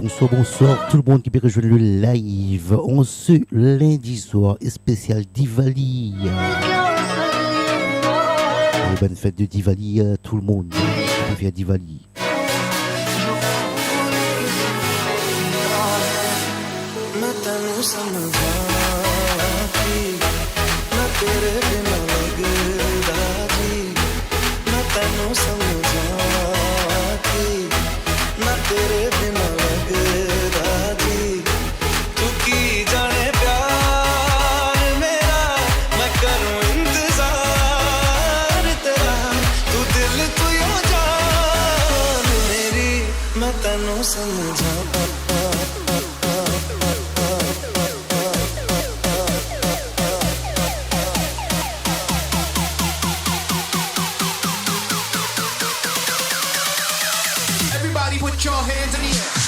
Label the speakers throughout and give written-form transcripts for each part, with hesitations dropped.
Speaker 1: bonsoir, bonsoir tout le monde qui peut rejoindre le live en ce lundi soir spécial Diwali. Bonne fête de Diwali à tout le monde qui peut faire Diwali.
Speaker 2: Everybody put your hands in the air.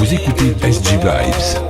Speaker 3: Vous écoutez SG Vibes.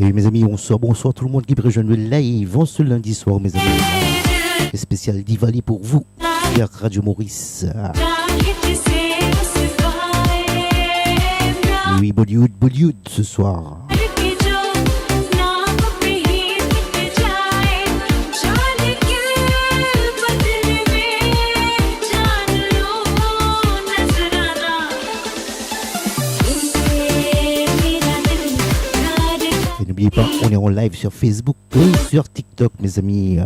Speaker 1: Et mes amis, bonsoir tout le monde qui peut rejoindre le live en ce lundi soir, mes amis. Le spécial Diwali pour vous, sur Radio Maurice. Oui, Bollywood ce soir. N'oubliez pas, on est en live sur Facebook et sur TikTok, mes amis.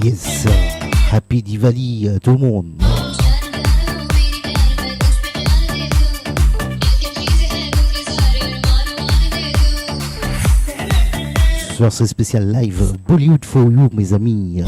Speaker 1: Yes, happy Diwali tout le monde. Ce soir c'est spécial live Bollywood for you mes amis.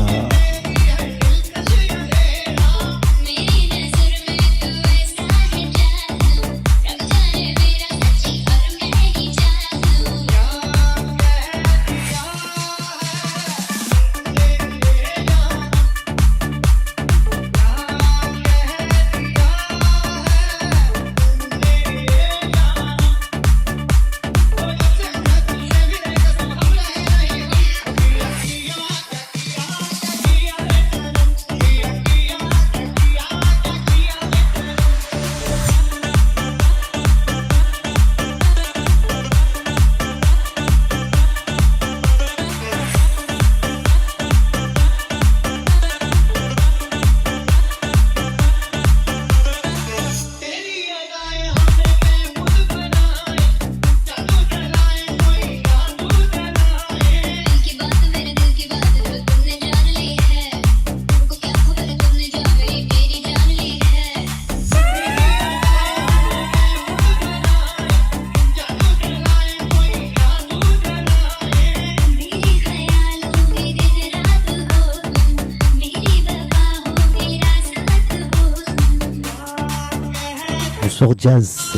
Speaker 1: Bonsoir Jazz.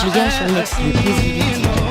Speaker 2: Julien sur le mix de Plaisir.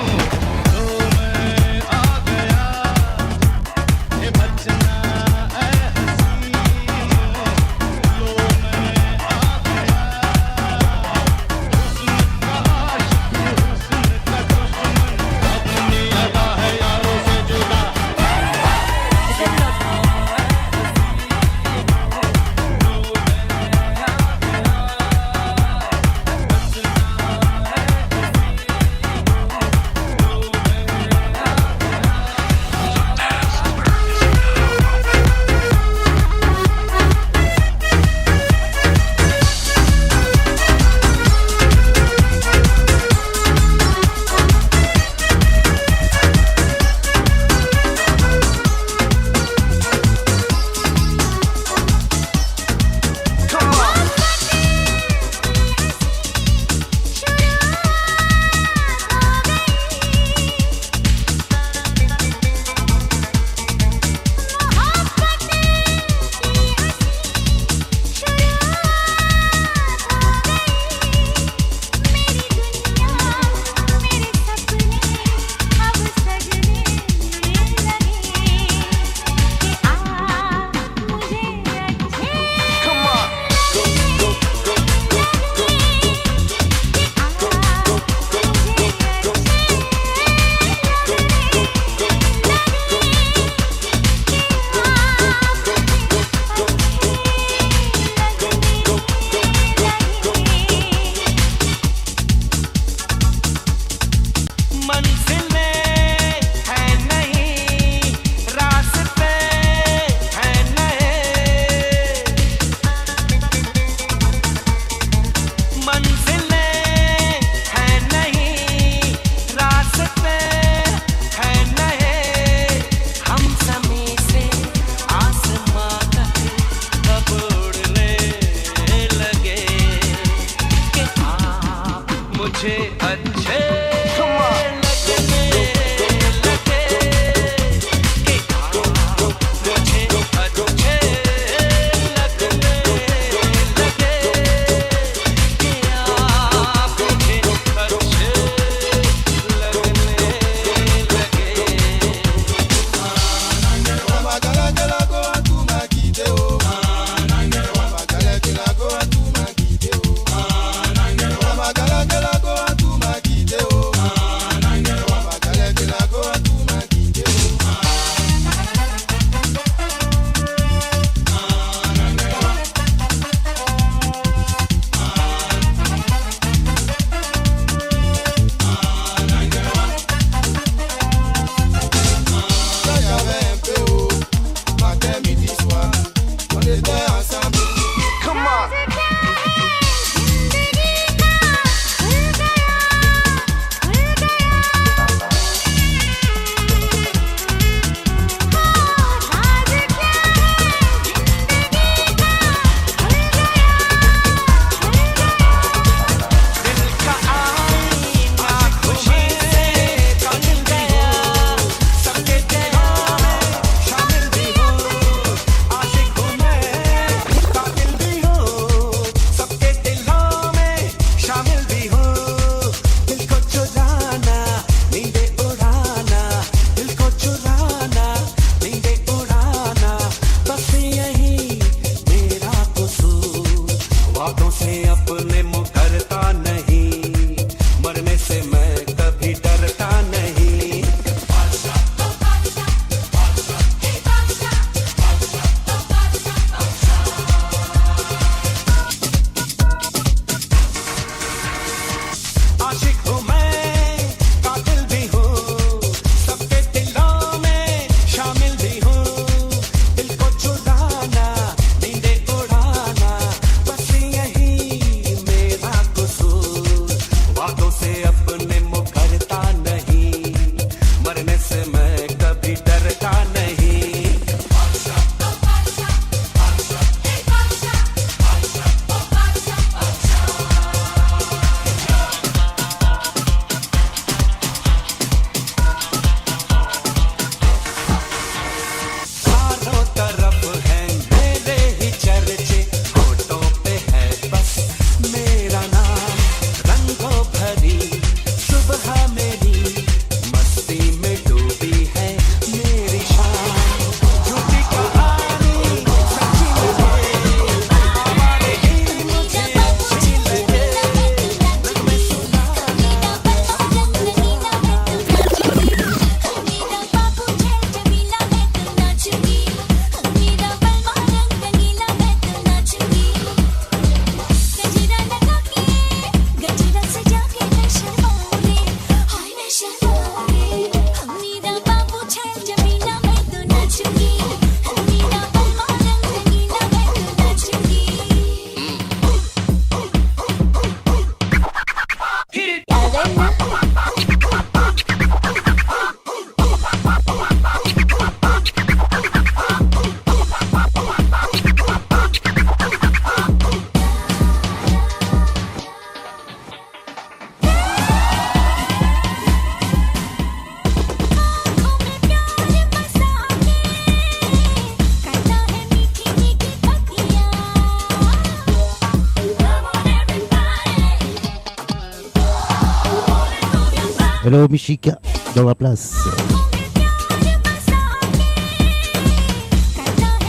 Speaker 1: Hello Michika, dans la place.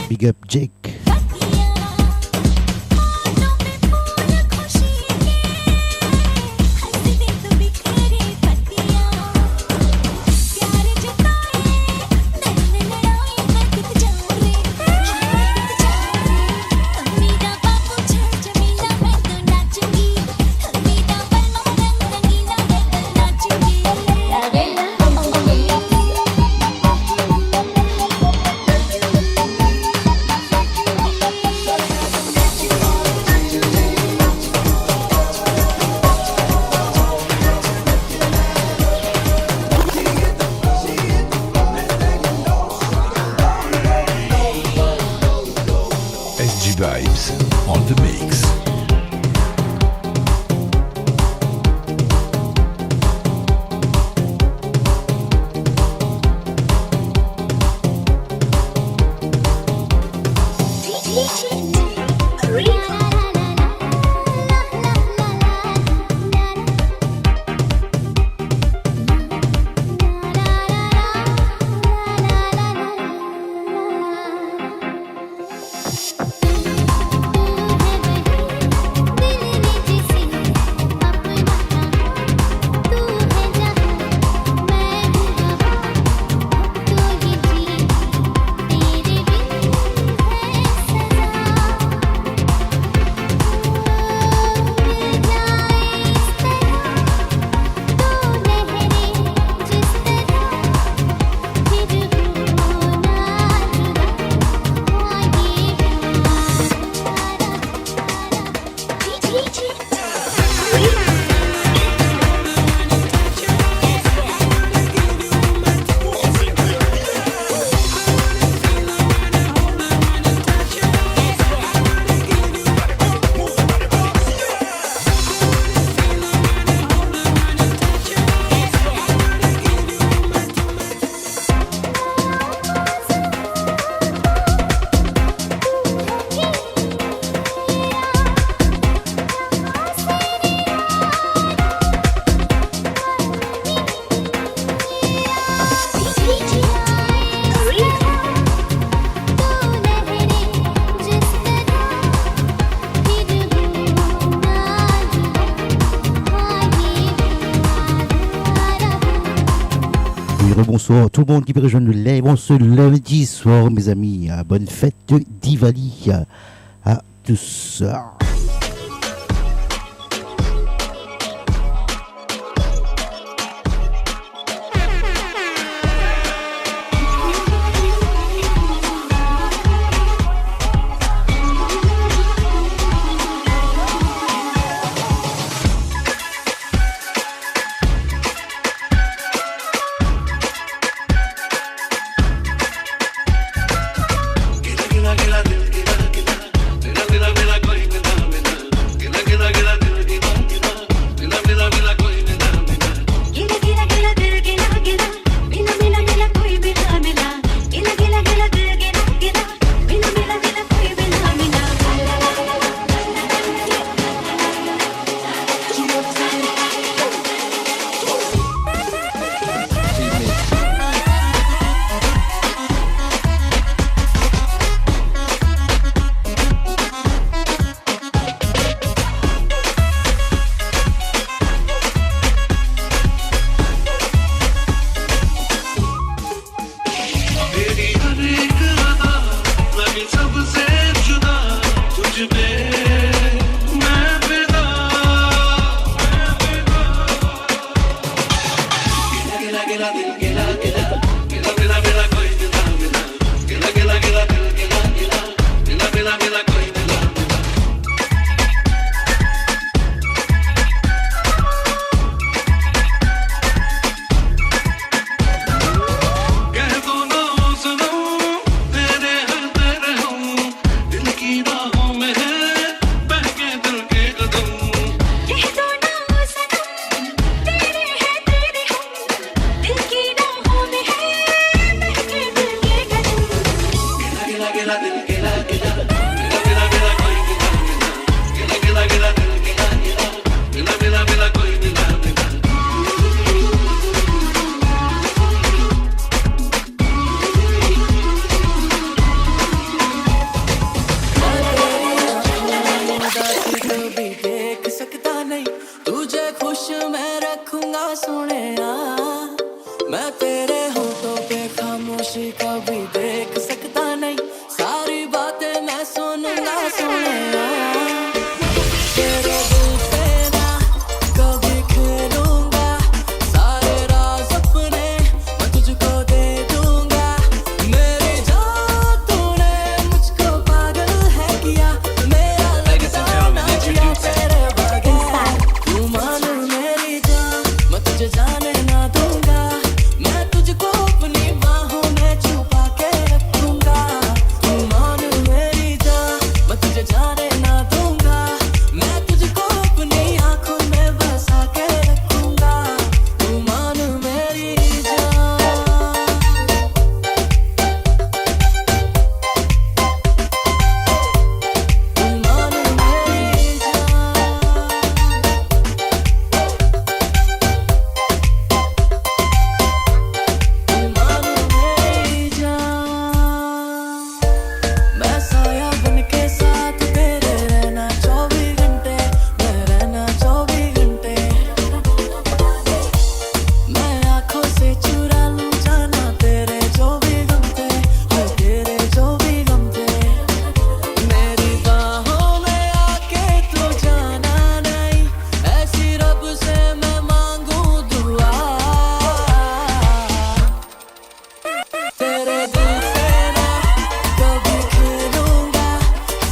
Speaker 1: Big up Jake.
Speaker 3: Vibes on the mix. Bonsoir tout le monde qui peut rejoindre le live. Bon, ce lundi soir, mes amis. Bonne fête de Diwali à tous.
Speaker 4: Gila gila gila gila gila gila gila gila
Speaker 2: तुझे कभी देख सकता नहीं, सारी बातें मैं सुनूंगा सुनेगा। तेरे दिल पे ना कभी खेलूंगा, सारे राज अपने मैं तुझको दे दूंगा। मेरी जान तूने मुझको पागल है किया, मेरा लगता ना जिया तेरे बगैर। तू मान मेरी जान मैं तुझे जाने ना दूंगा, मैं तुझको अपनी बाहों में छुपा के रखूंगा। तू मान मेरी जान मैं तुझे जाने ना दूंगा, मैं तुझको अपनी आंखों में बसा के रखूंगा। तू मान मेरी जान, तू मान मेरी जान। मैं साया बनके साथ तेरे रहना 24 घंटे, मैं रहना 24 घंटे। मैं आंखों से चुरा लूं जाना तेरे जो भी गम थे, हाय तेरे जो भी गम थे। मेरी बाहों में आके तू जाना नहीं, ऐसी रब से मैं मांगू दुआ। तेरे दिल पे ना कभी खेलूंगा,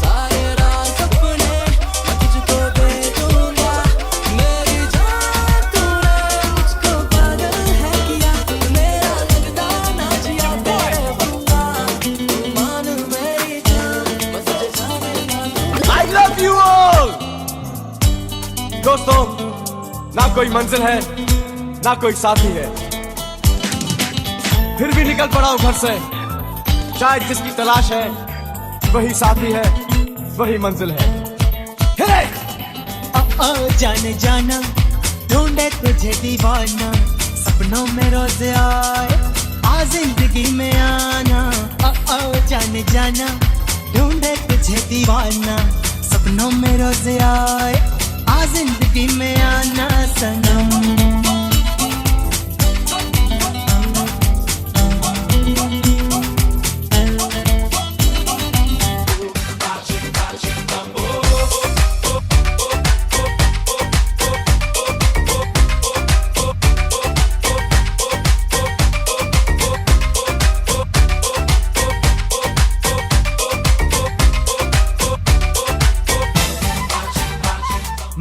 Speaker 2: सारे राज अपने मैं तुझको दे दूंगा। मेरी जान तूने मुझको पागल है किया, मेरा लगता ना जिया तेरे बंगा। तू मान मेरी जान मैं तुझे जाने ना दूंगा।
Speaker 4: I love you all! दोस्तों, ना कोई मंजिल है ना कोई साथी है, फिर भी निकल पड़ा हूं घर से। शायद जिसकी तलाश है वही साथी है, वही मंजिल है। हे!
Speaker 2: जाने जाना ढूंढे तुझे दीवाना, सपनों में रोज आए आ जिंदगी में आना। जाने जाना ढूंढे तुझे दीवाना, सपनों में रोज आए आ जिंदगी में आना सनम।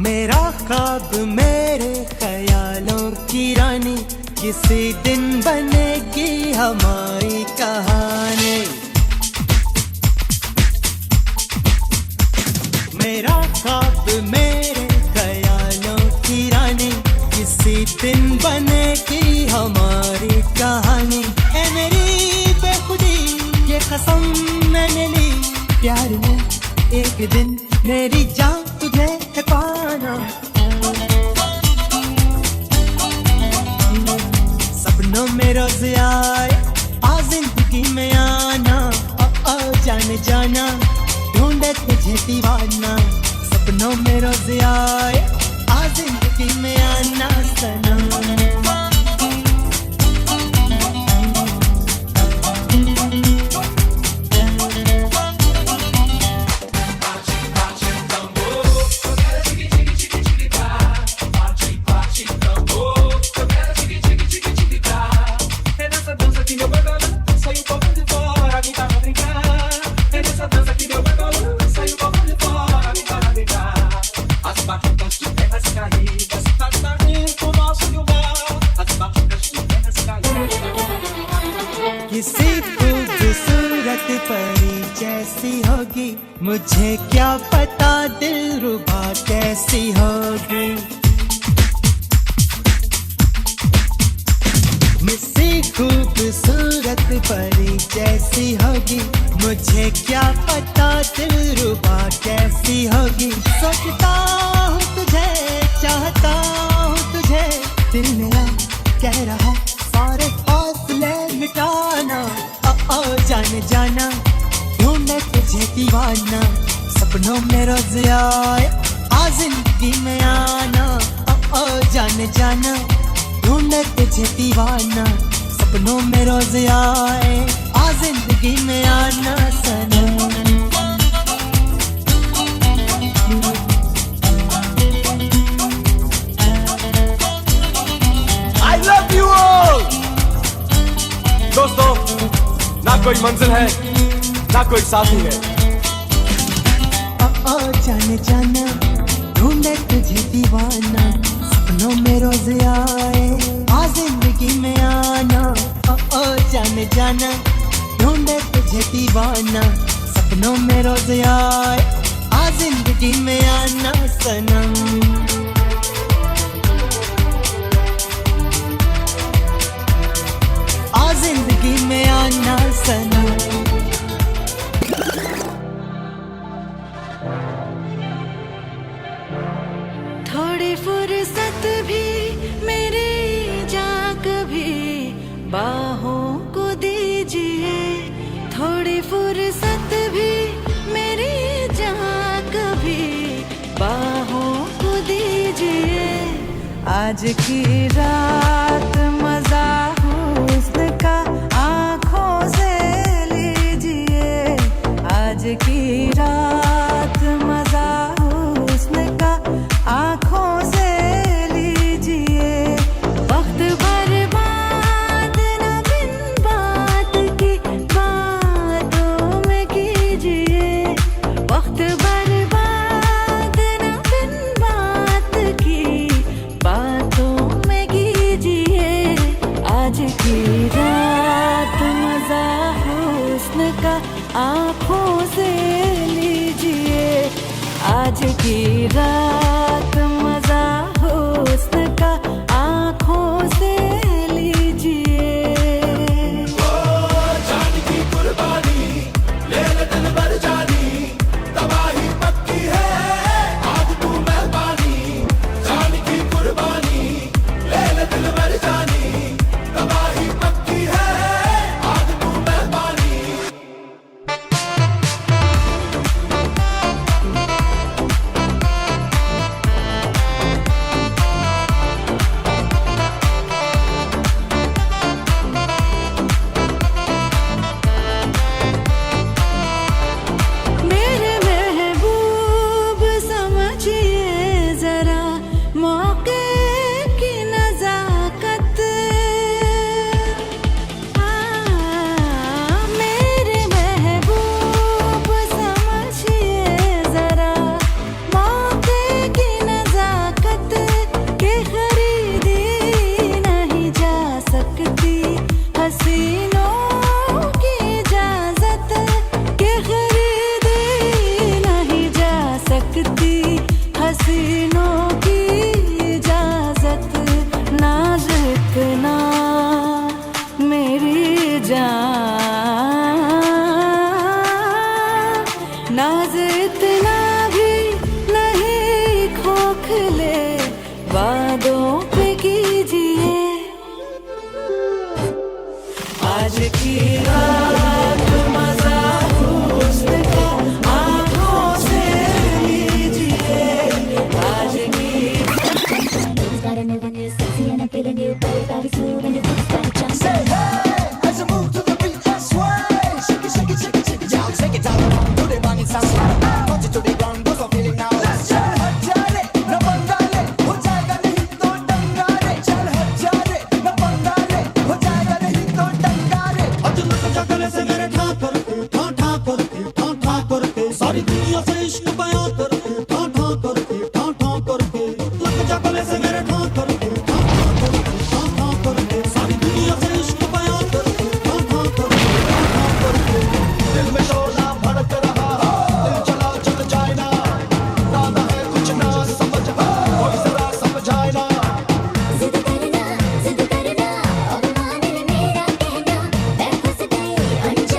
Speaker 2: मेरा ख्वाब मेरे ख्यालों की रानी, किसी दिन बनेगी हमारी कहानी। मेरा ख्वाब मेरे ख्यालों की रानी, किसी दिन बनेगी हमारी कहानी। ऐ मेरी बेखुदी ये कसम मैंने ली, प्यार में एक दिन मेरी जान तुझे है पाना। सपनों में रोज आए आ जिंदगी में आना। जाने जाना ढूंढे तुझे दीवाना, सपनों में रोज आए आ जिंदगी में आना सनम। किसी खूबसूरत परी जैसी होगी, मुझे क्या पता दिलरुबा कैसी होगी। किसी खूबसूरत परी जैसी होगी, मुझे क्या पता दिलरुबा कैसी होगी। सोचता हूँ तुझे, चाहता हूँ तुझे, दिल मेरा कह रहा सारे हौसले मिटाना। जाने जाना ढूंढे तुझे दीवाना, सपनों में रोज आए आ जिंदगी में आना। जाने जाना ढूंढे तुझे दीवाना, सपनों में रोज आए जिंदगी में आना सनम।
Speaker 4: I love you all। दोस्तों, ना कोई मंजिल है ना कोई साथी है।
Speaker 2: ओ जाने जाना ढूंढे तुझे दीवाना, सपनों में रोज आए आ जिंदगी में आना। ओ जाने जाना ढूंढे तुझे दीवाना, सपनों में रोज आए आ जिंदगी में आना सनम। आ जिंदगी में आना सनम।
Speaker 5: थोड़ी फुर्सत भी मेरी जा कभी बाहों को दीजिए, थोड़ी फुर्सत भी मेरी जा कभी बाहों को दीजिए। आज की रात मजा हुस्न का आँखों से लीजिए, आज की रात मजा हुस्न का आँखों से लीजिए। वक्त बर्बाद न बिन बात की बातों में कीजिए, वक्त बर्बाद न बिन बात की बातों में कीजिए। आज की रात मजा हुस्न का आँखों से लीजिए, आज की रात मजा हुस्न का आँखों से लीजिए।
Speaker 6: जान की कुर्बानी ले ले दिल भर जानी, तबाही पक्की है आज तू मेहरबानी। जान की कुर्बानी ले ले दिल भर जानी, तबाही पक्की है आज तू मेहरबानी।
Speaker 5: मेरे महबूब समझिए जरा मौके की नजाकत, मेरे महबूब समझिए जरा मौके की नजाकत के खरीदी नहीं जा सकती हसीनों की इजाजत, के खरीदी नहीं जा सकती हसीनों की इजाजत। नाज इतना मेरी जान, नाज इतना भी नहीं खोखले वादों पे कीजिए। आज की रात मजा हुस्न का आँखों से लीजिए, आज की
Speaker 7: Got a new one, you're sexy and I'm feeling you. Boy, body smooth and your boots got a jump.
Speaker 6: Say hey, as I move to the beat, that's sway. Shake it, shake it, shake it, shake it, y'all. Take it down to the bang, it's a sway. Put it to the ground, what's I'm feeling now? Let's chal hat jale, na bangale, ho jayega nahi to dangare. Chal hat jale, na bangale, ho jayega nahi to dangare. Aaj lug ja gale se mere tha karke, tha karke, सारी दुनिया से इश्क बयां करके, tha करके, लग जा गले से मेरे tha करके, सारी दुनिया से इश्क बयां करके, tha करके। दिल में शोला भड़क रहा, दिल चला चल जाए ना, दादा है कुछ ना समझ, कोई जरा समझाए ना।
Speaker 7: जिद करना अब मान ले मेरा कहना, मैं फंस गई अनजाने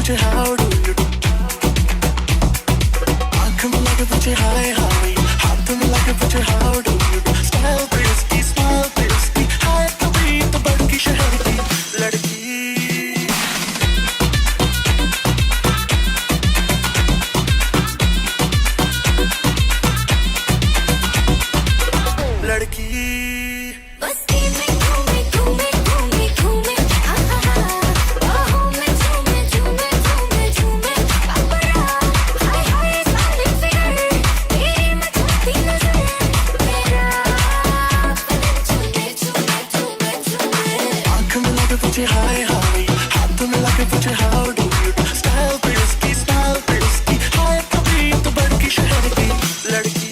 Speaker 6: पूछे how do you do, आँख मिला के पूछे हाय हाय, हाथ मिला के पूछे how do you do, style पे उसकी smile पे उसकी, हाय कभी तो बड़की शहर की लड़की, लड़की
Speaker 7: बस्ती में घूमे घूमे घूमे घूमे बाहों में झूमे झूमे झूमे झूमे बाबरा हाय हाय स्माइलिंग फिगर तेरी मचलती नजर मेरा बदन झूमे झूमे झूमे झूमे
Speaker 6: आँख मिला के पूछे हाय हाय, हाथ मिला के पूछे how do you do, style पे उसकी smile पे उसकी, हाय कभी तो बड़की शहर की लड़की,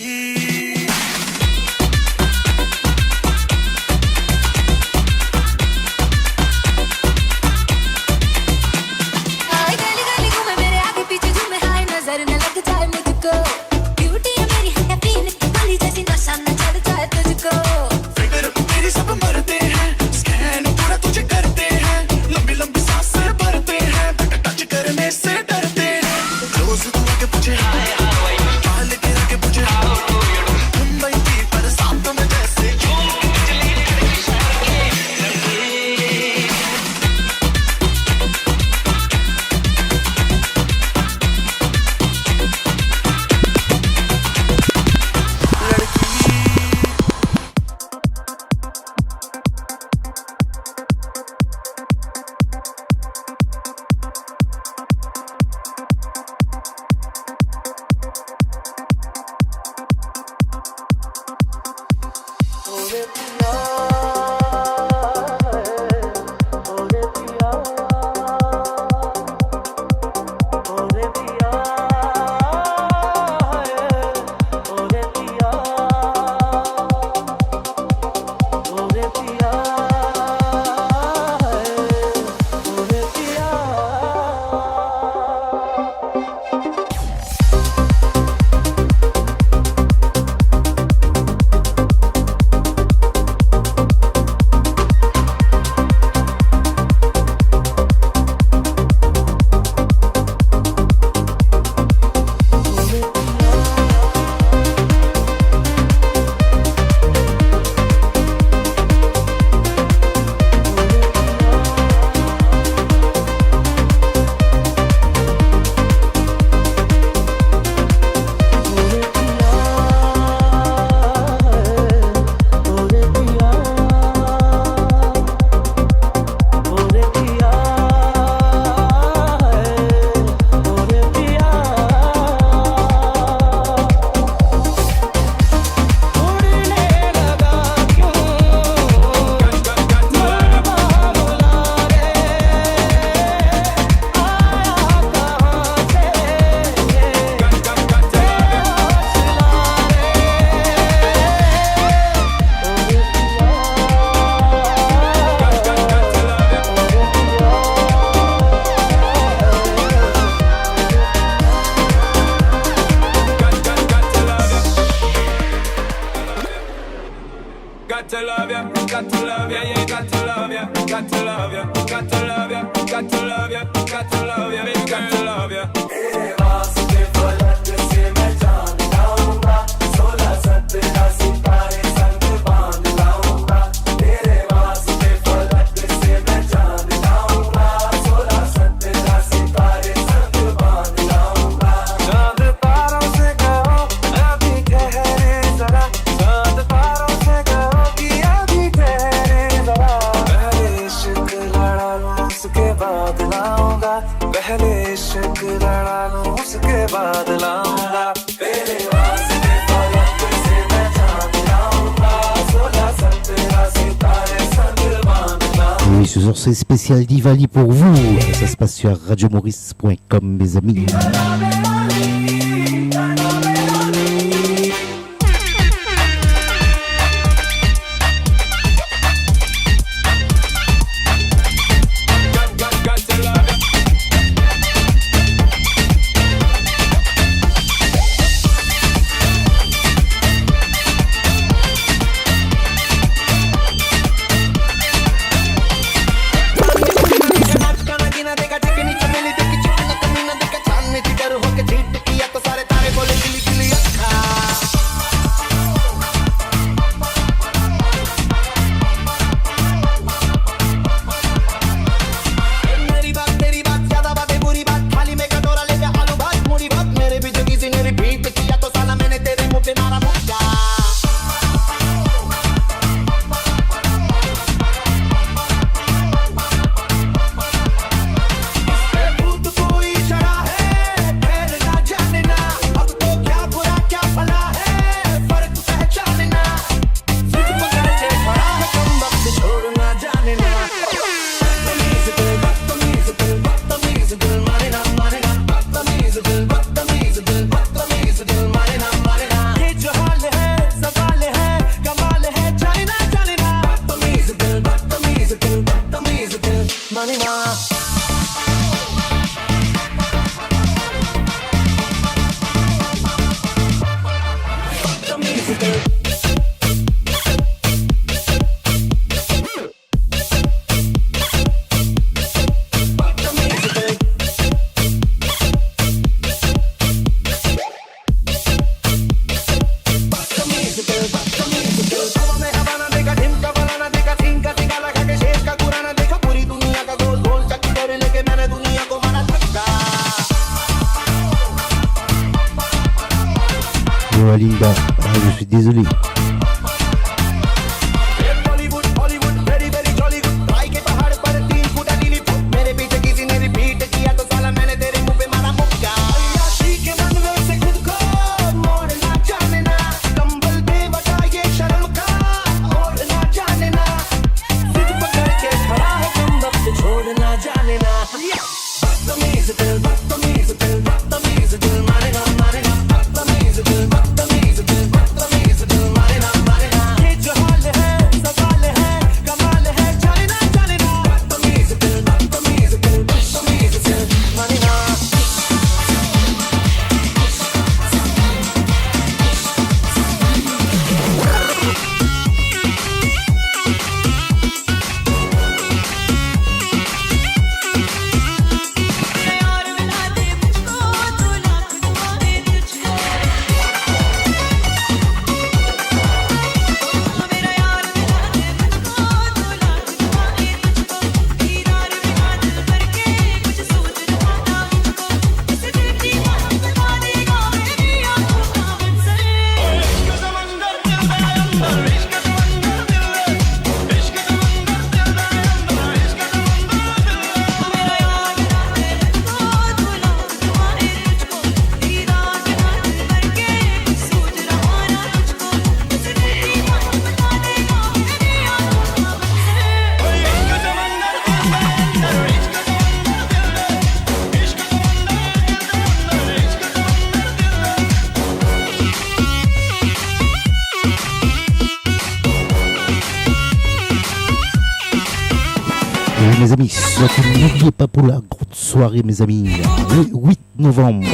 Speaker 7: हाय गली गली घूमे मेरे आगे पीछे झूमे हाय नजर न लग जाए मुझको ब्यूटी है मेरी है कैफीन की गली जैसी नशा न चढ़ जाए तुझको
Speaker 6: फिगर मेरी सब मरते हैं, स्कैन पूरा तुझे करते हैं, लंबी लंबी सांसें भरते हैं, टच करने से डरते हैं, क्लोज तू आके पूछे हाय हाय, पाल के आके पूछे how do you do, Mumbai की बरसातों में जैसे झूम के चली लड़की शहर की लड़की,
Speaker 8: got to love ya, yeah, got to love ya, got to love ya, got to love ya, got to love ya, got to love ya, baby, got to love ya.
Speaker 6: तेरे वास्ते फलक से मैं जान लाऊंगा, 16-17 सितारे संग बांध लाऊंगा, तेरे वास्ते फलक से मैं जान लाऊंगा, 16-17 सितारे संग बांध लाऊंगा, चांद तारों से कहो अभी ठहरे जरा, चांद तारों से कहो कि अभी ठहरे जरा, पहले इश्क लड़ा लूं उसके बाद लाऊंगा, पहले इश्क लड़ा लूं उसके बाद लाऊंगा, तेरे वास्ते फलक से मैं चांद लाऊंगा, 16-17 सितारे संग बांध लाऊंगा.
Speaker 3: Oui, ce soir c'est spécial Divali pour vous. Ça se passe sur radiomaurice.com, mes amis.
Speaker 6: Gonna get a chicken, it's a money now. The music.
Speaker 3: Linda, je suis désolé. Mes amis, surtout n'oubliez pas pour la grande soirée, mes amis, le 8 novembre.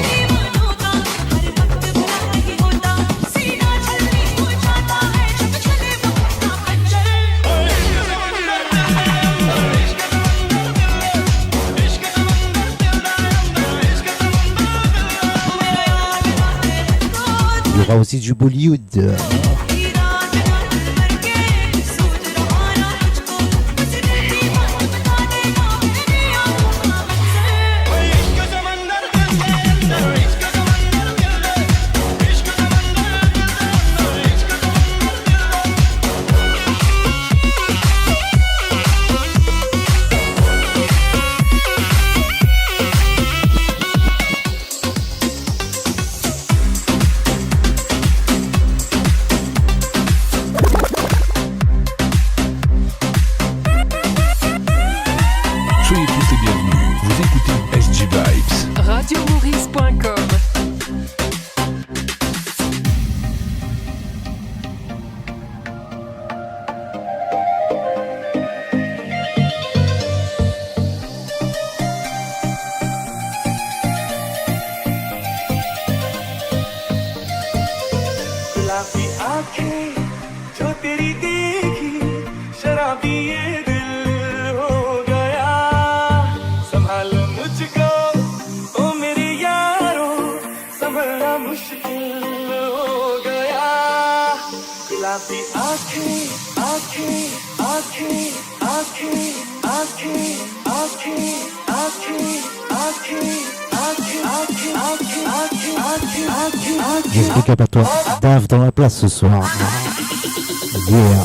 Speaker 3: Il y aura aussi du Bollywood. J'explique à toi, Dave dans la place ce soir. Yeah.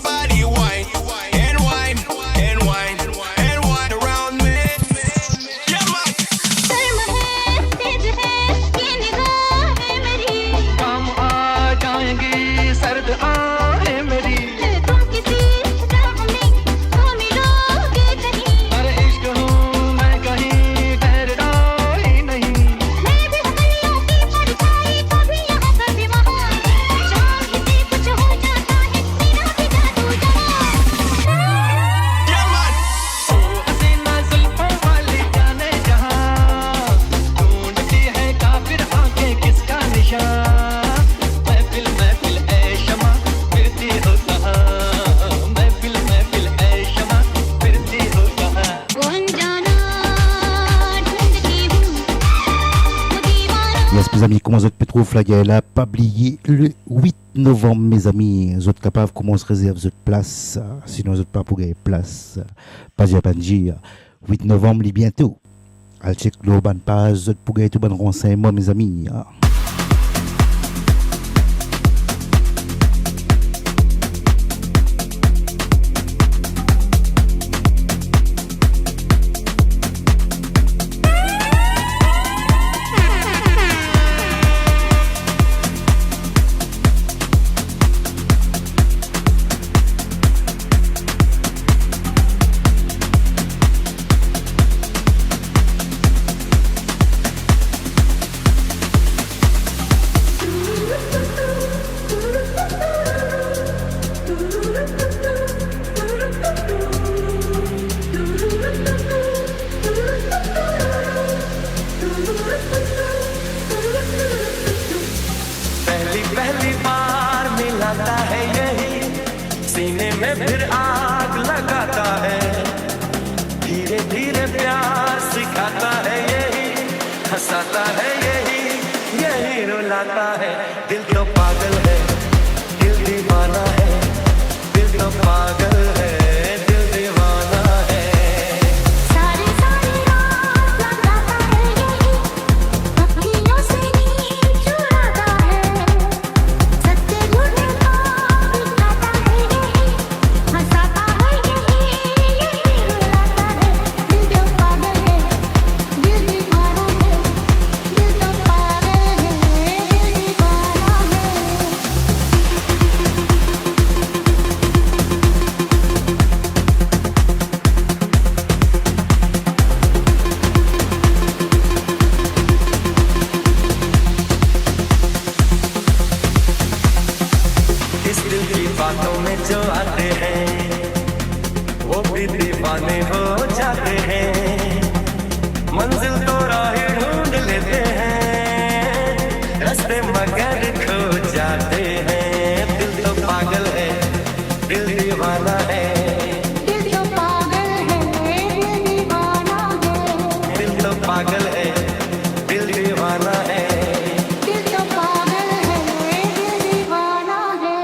Speaker 8: your body wine and wine and wine and wine around me. Yeah, man.
Speaker 7: शर्म है तेज है ये निगाहें मेरी
Speaker 5: काम आ जाएंगी सर्द आहें मेरी
Speaker 7: तुम किसी राह में तो मिलोगे कहीं
Speaker 5: अरे इश्क हूँ मैं कहीं ठहरना ही नहीं
Speaker 7: मैं भी हवैया की परछाई कभी यहाँ कभी वहाँ चाहते कुछ हो जाता है मेरा भी जादू जहाँ
Speaker 8: Yeah, man.
Speaker 5: हसीना जुल्फों वाली जाने जहाँ ढूंढती है काफिर आंखें किसका निशान महफिल महफिल ऐ शमा फिरती हो कहाँ महफिल महफिल ऐ शमा फिरती हो कहाँ
Speaker 7: कौन जाना ढूंढती हूँ वो दीवाना
Speaker 3: Yes, mes amis, comment vous êtes trop flaguer là? Pas oublier le 8 novembre, mes amis. Vous êtes capables, comment on se réserve votre place? Sinon, vous n'êtes pas pour gagner place. Pas dire, pas dire. 8 novembre, il bientôt. Al check le ban page, vous êtes pour gagner tout bon renseignement, mes amis.
Speaker 5: पहली पहली बार मिलाता है यही सीने में फिर आग लगाता है धीरे धीरे प्यार सिखाता है यही हंसाता है यही यही रुलाता है दिल तो पागल है दिल दीवाना है दिल तो पागल है दिल दीवाना है
Speaker 7: सारी सारी रात लगाता है यही अखियों से नींद चुराता है सत्य झूठे को दिखाता है यही हंसाता है यही यही रुलाता है दिल तो पागल है दिल दीवाना है दिल तो पागल है दिल दीवाना है
Speaker 5: इस दिल की बातों में जो आते हैं वो भी दीवाने हो जाते हैं मंजिल तो राह ढूंढ लेते हैं रास्ते मगर खो जाते हैं दिल तो पागल है दिल दीवाना है
Speaker 7: दिल तो पागल है दिल दीवाना है
Speaker 5: दिल तो पागल है दिल दीवाना है
Speaker 7: दिल तो पागल है दिल दीवाना है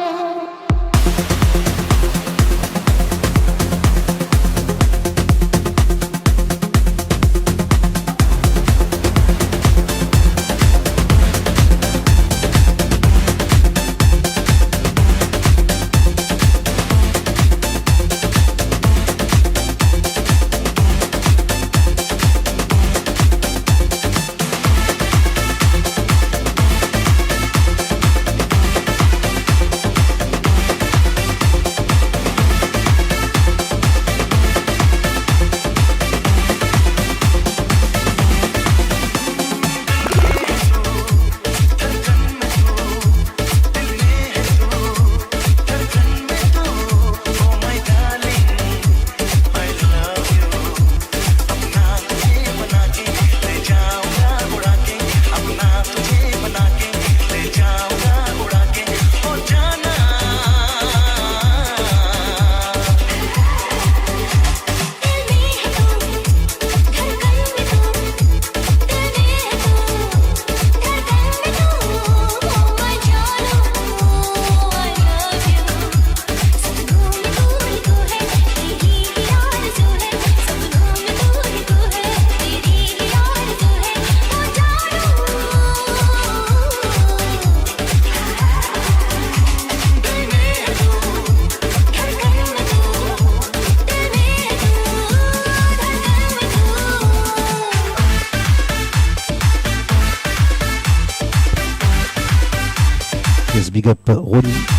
Speaker 3: Big up Ronnie.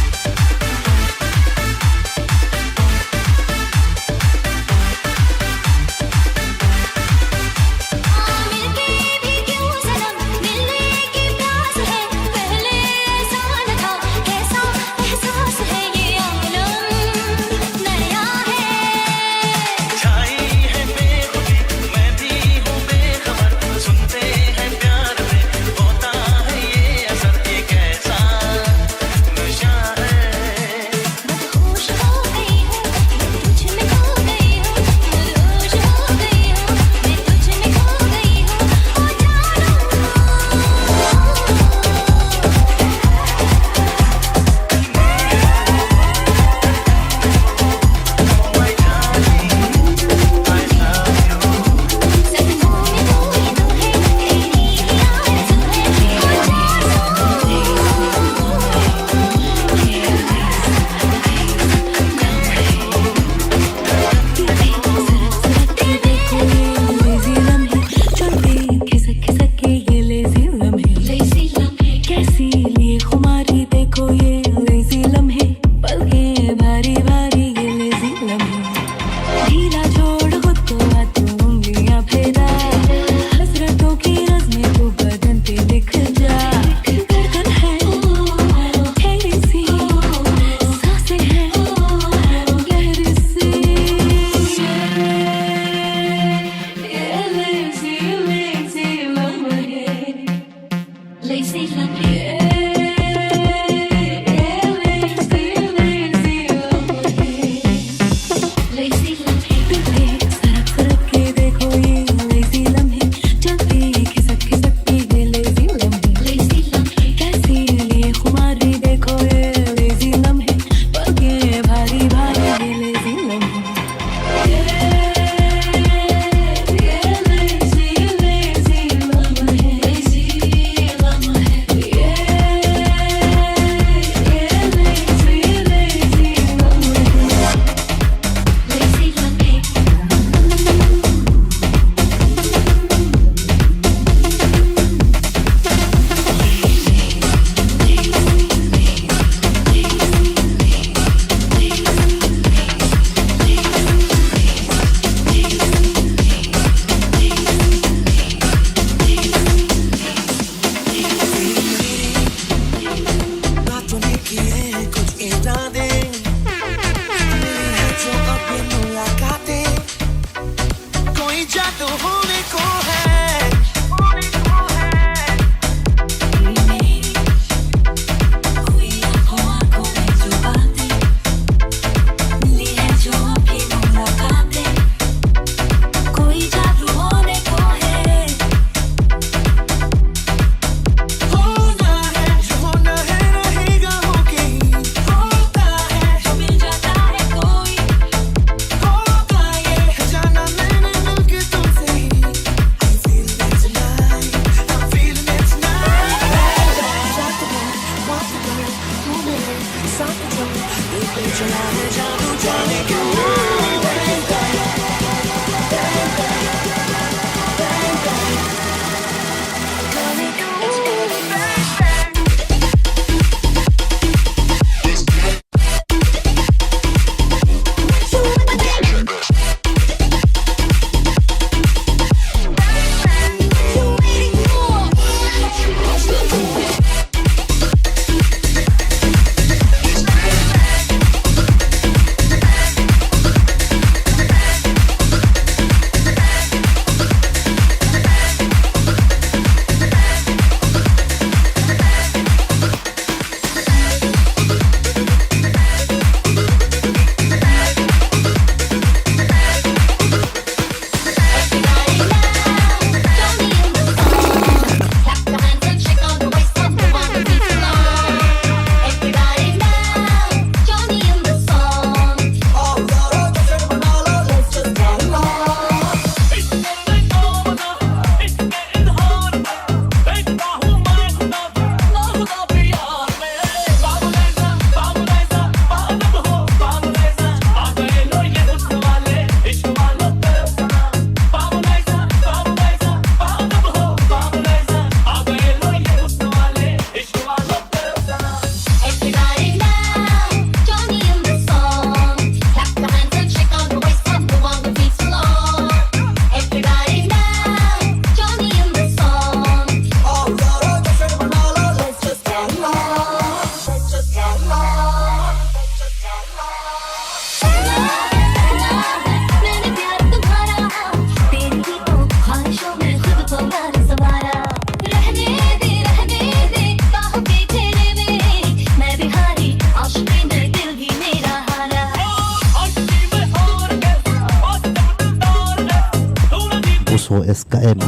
Speaker 1: Bravo SKM.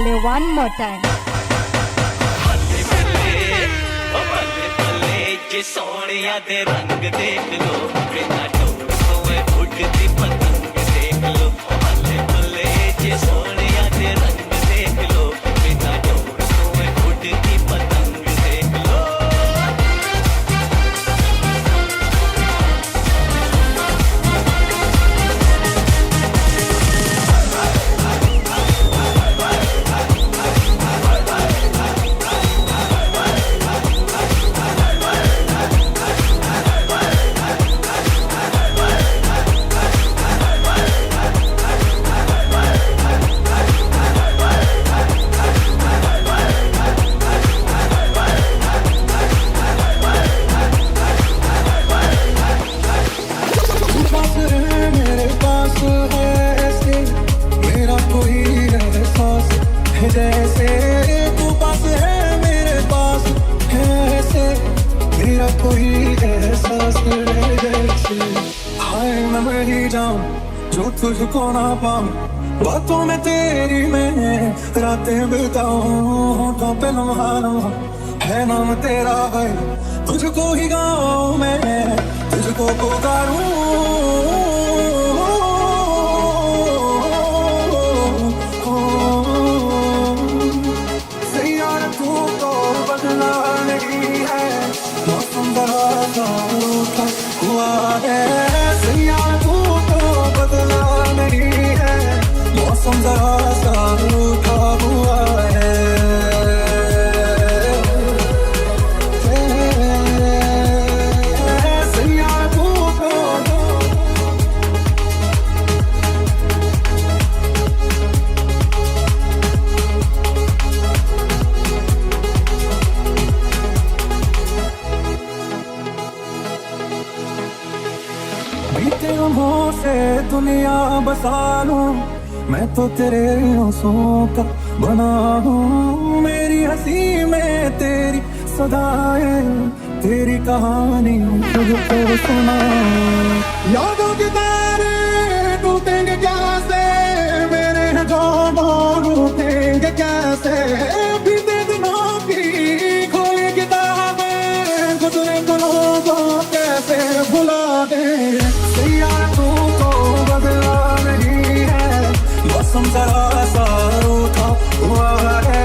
Speaker 9: वाले वन मोर टाइम।
Speaker 5: जे सोनिया दे रंग देख लो, बिना डोर कोए उड़ती पतंग देख लो। बल्ले बल्ले जे सोनिया दे रंग देख लो, बिना डोर कोए उड़ती पतंग देख लो।
Speaker 6: जैसे तू पास है मेरे पास है ऐसे, मेरा कोई एहसास नहीं जैसे। हाय मैं मर ही जाऊं जो तुझको ना पाऊं, बातों में तेरी मैं रातें बिताऊं। होठों पे लम्हा लम्हा है नाम तेरा है, तुझको ही गाऊं मैं, तुझको पुकारूं। हुआ है सैया तू तो बदला नहीं है, मौसम जरा सा रूठा हुआ है। सैया तू तो से दुनिया बसा लूं मैं तो तेरे आंसुओं का बना हूँ। मेरी हंसी में तेरी सदाएं, तेरी कहानी तुझको सुना। यादों की तारे टूटेंगे कैसे, मेरे गानों टूटेंगे कैसे। बीते दिनों की खोई किताबें गुजरे पलों को कैसे भुला दे। मौसम जरा सा रूठा हुआ है,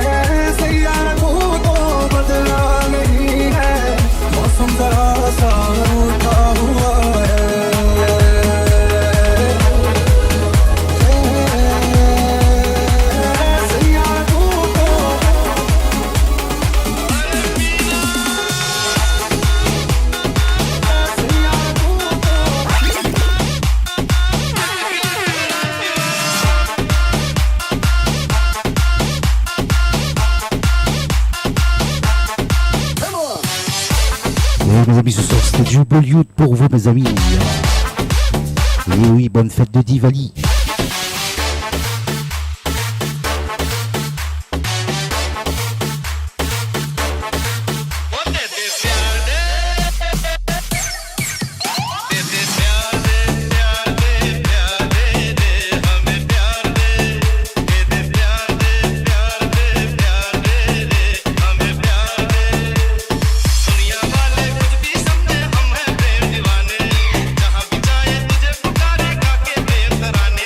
Speaker 6: सैया तू तो बदला नहीं है, मौसम जरा सा रूठा हुआ है। सैया तू तो
Speaker 3: Mes amis, ce soir c'était du Bollywood pour vous mes amis. Et oui, bonne fête de Diwali.
Speaker 10: जहाँ भी जाए तुझे पुकारेगा के प्रेम तराने।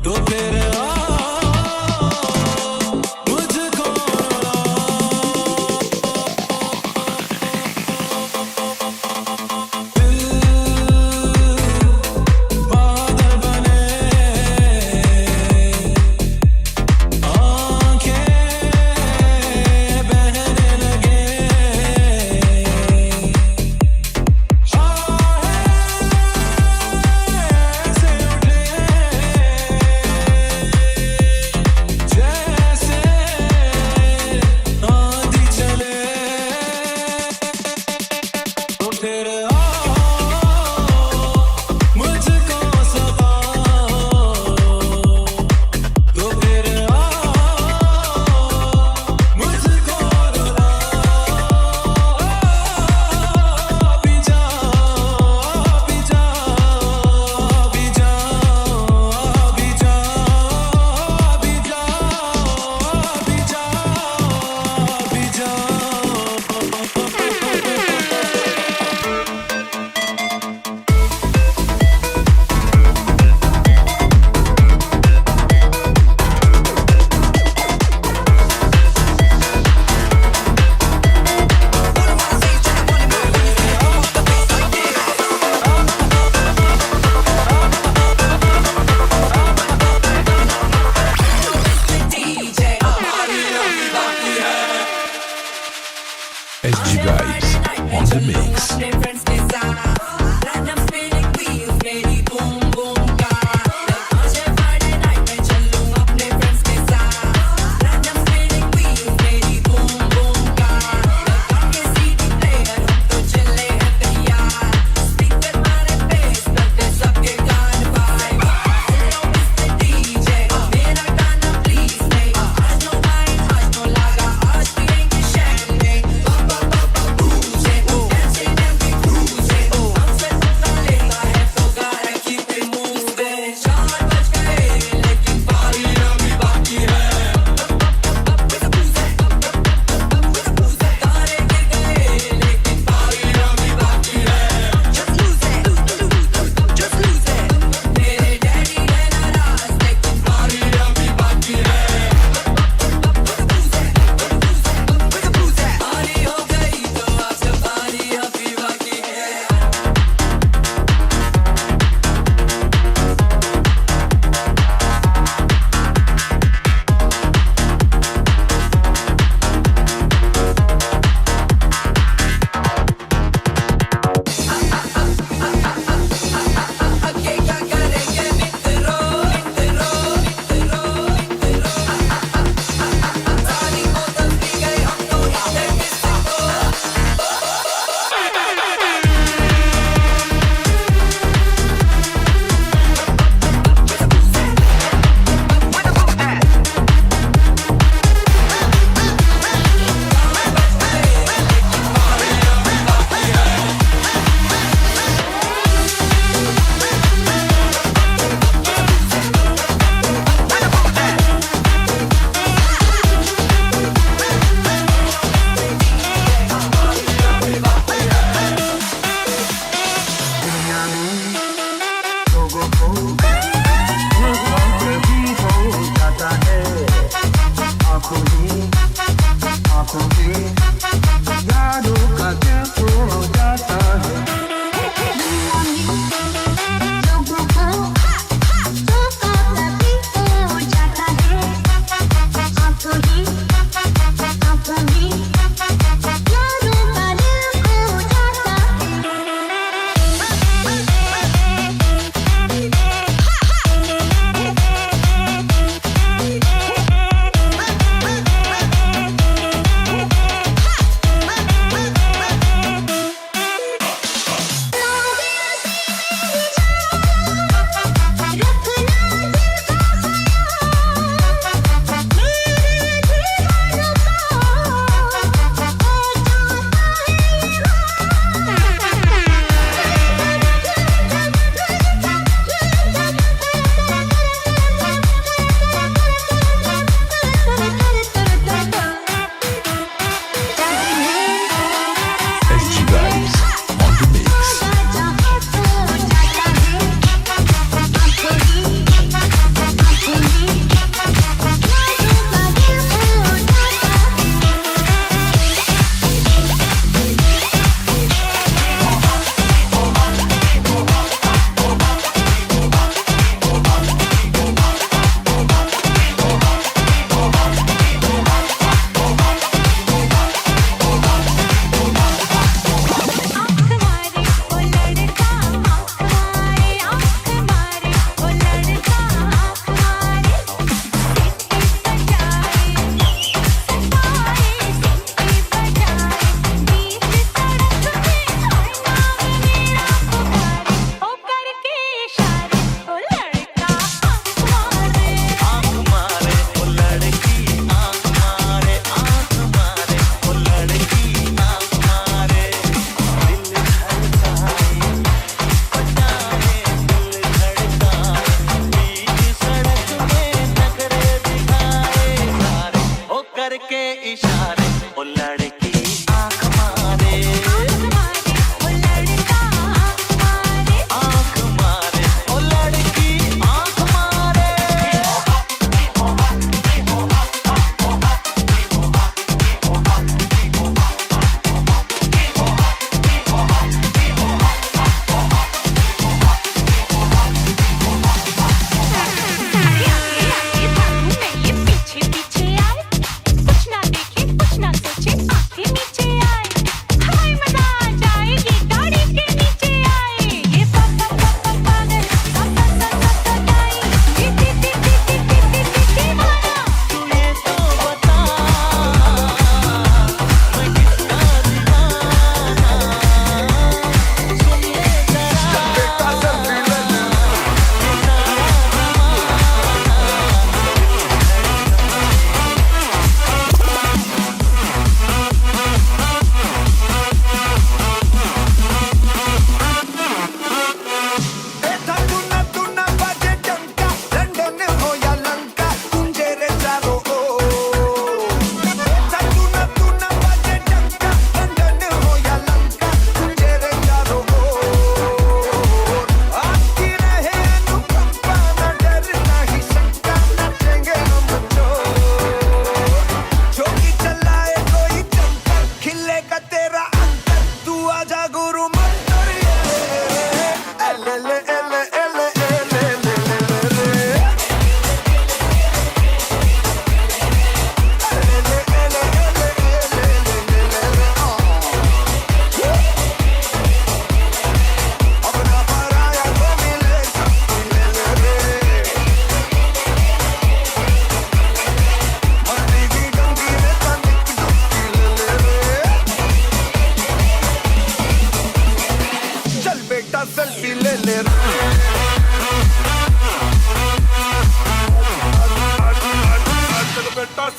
Speaker 8: तो फिर मुझको बादल बने आंखें बहने लगे से उठे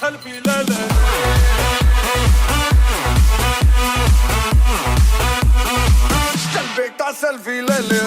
Speaker 8: सेल्फी ले ले चल बेटा सेल्फी ले ले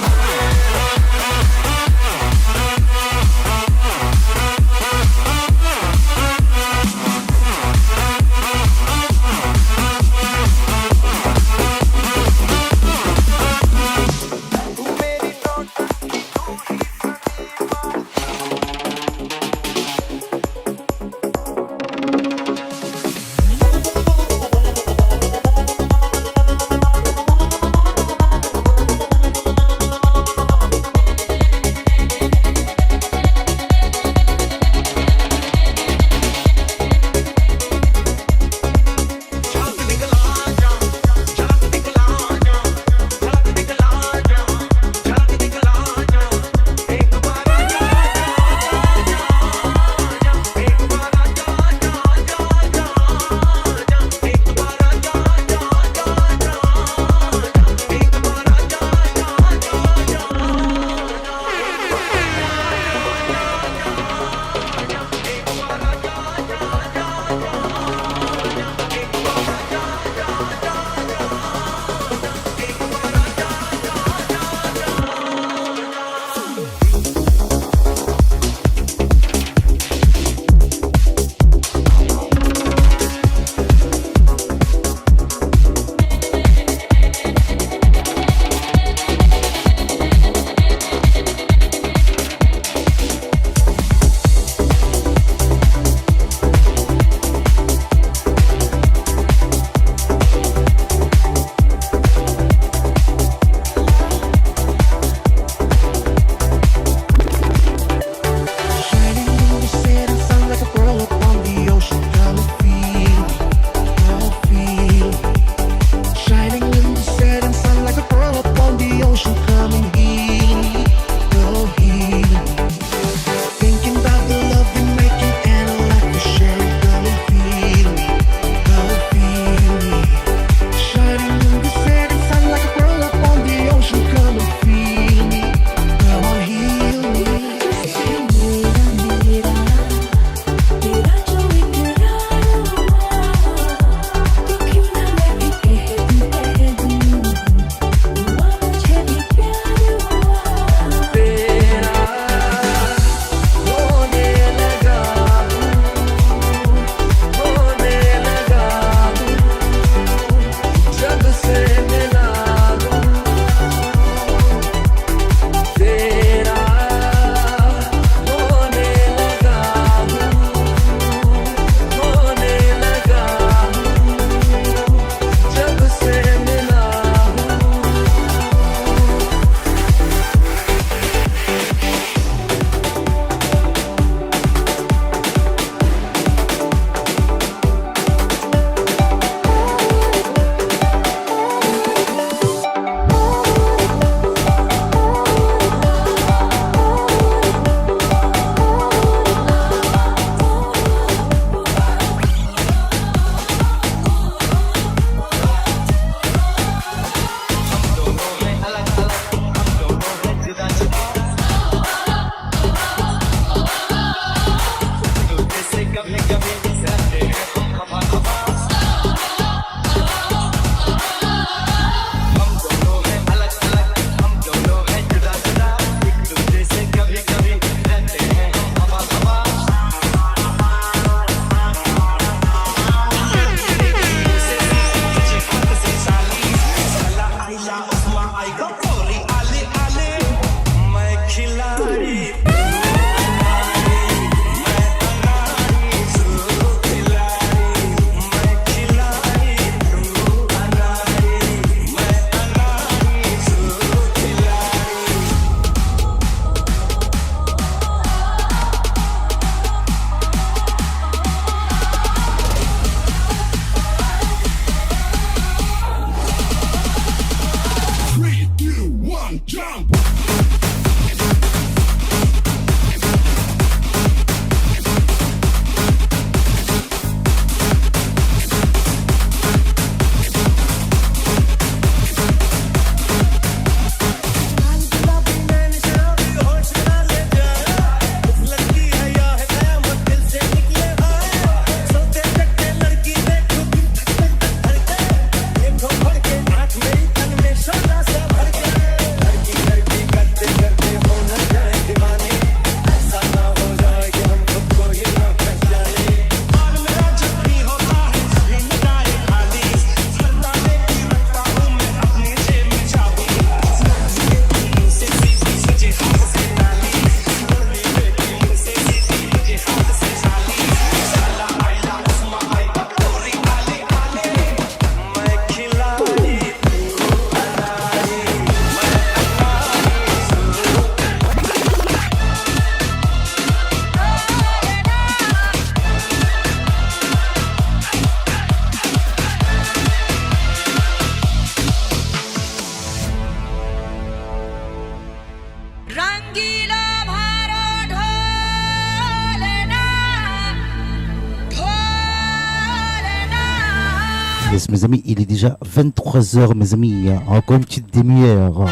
Speaker 3: Yes, mes amis, il est déjà 23h, mes amis. Encore une petite demi-heure.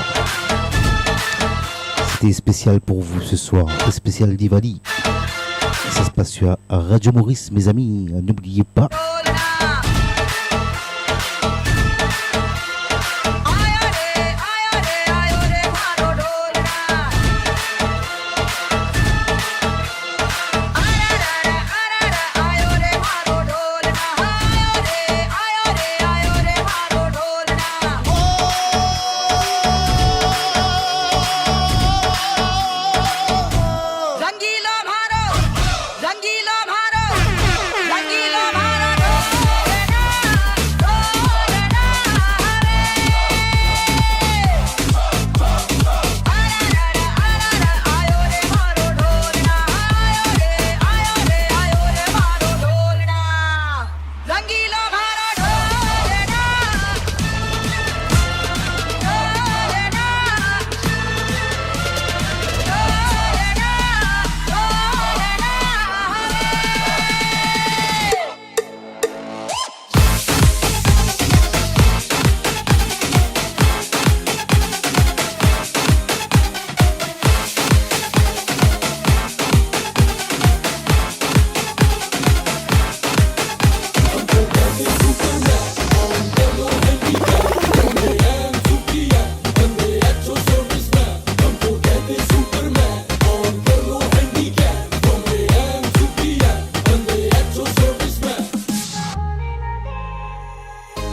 Speaker 3: C'était spécial pour vous ce soir. Spécial Diwali. Ça se passe sur Radio Maurice, mes amis. N'oubliez pas.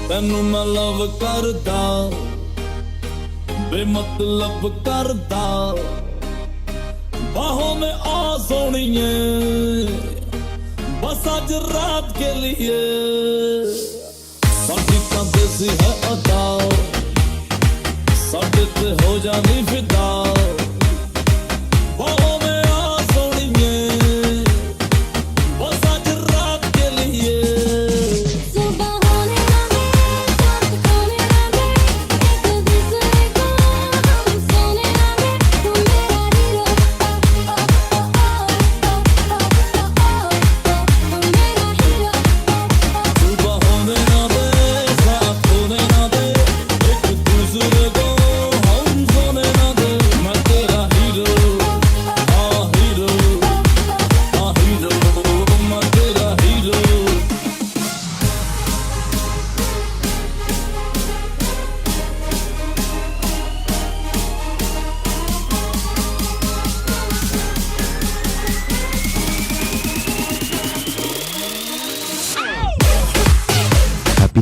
Speaker 9: ਤੈਨੂੰ ਮੈਂ ਲਵ ਕਰਦਾ ਬੇਮਤਲਬ ਕਰਦਾ ਬਾਹੋਂ में आ सोनिए बस आज रात के लिए साडी तां देसी है अदा साडे ते हो जानी फिदा बाहों में आ सोनिए बस आज रात के लिए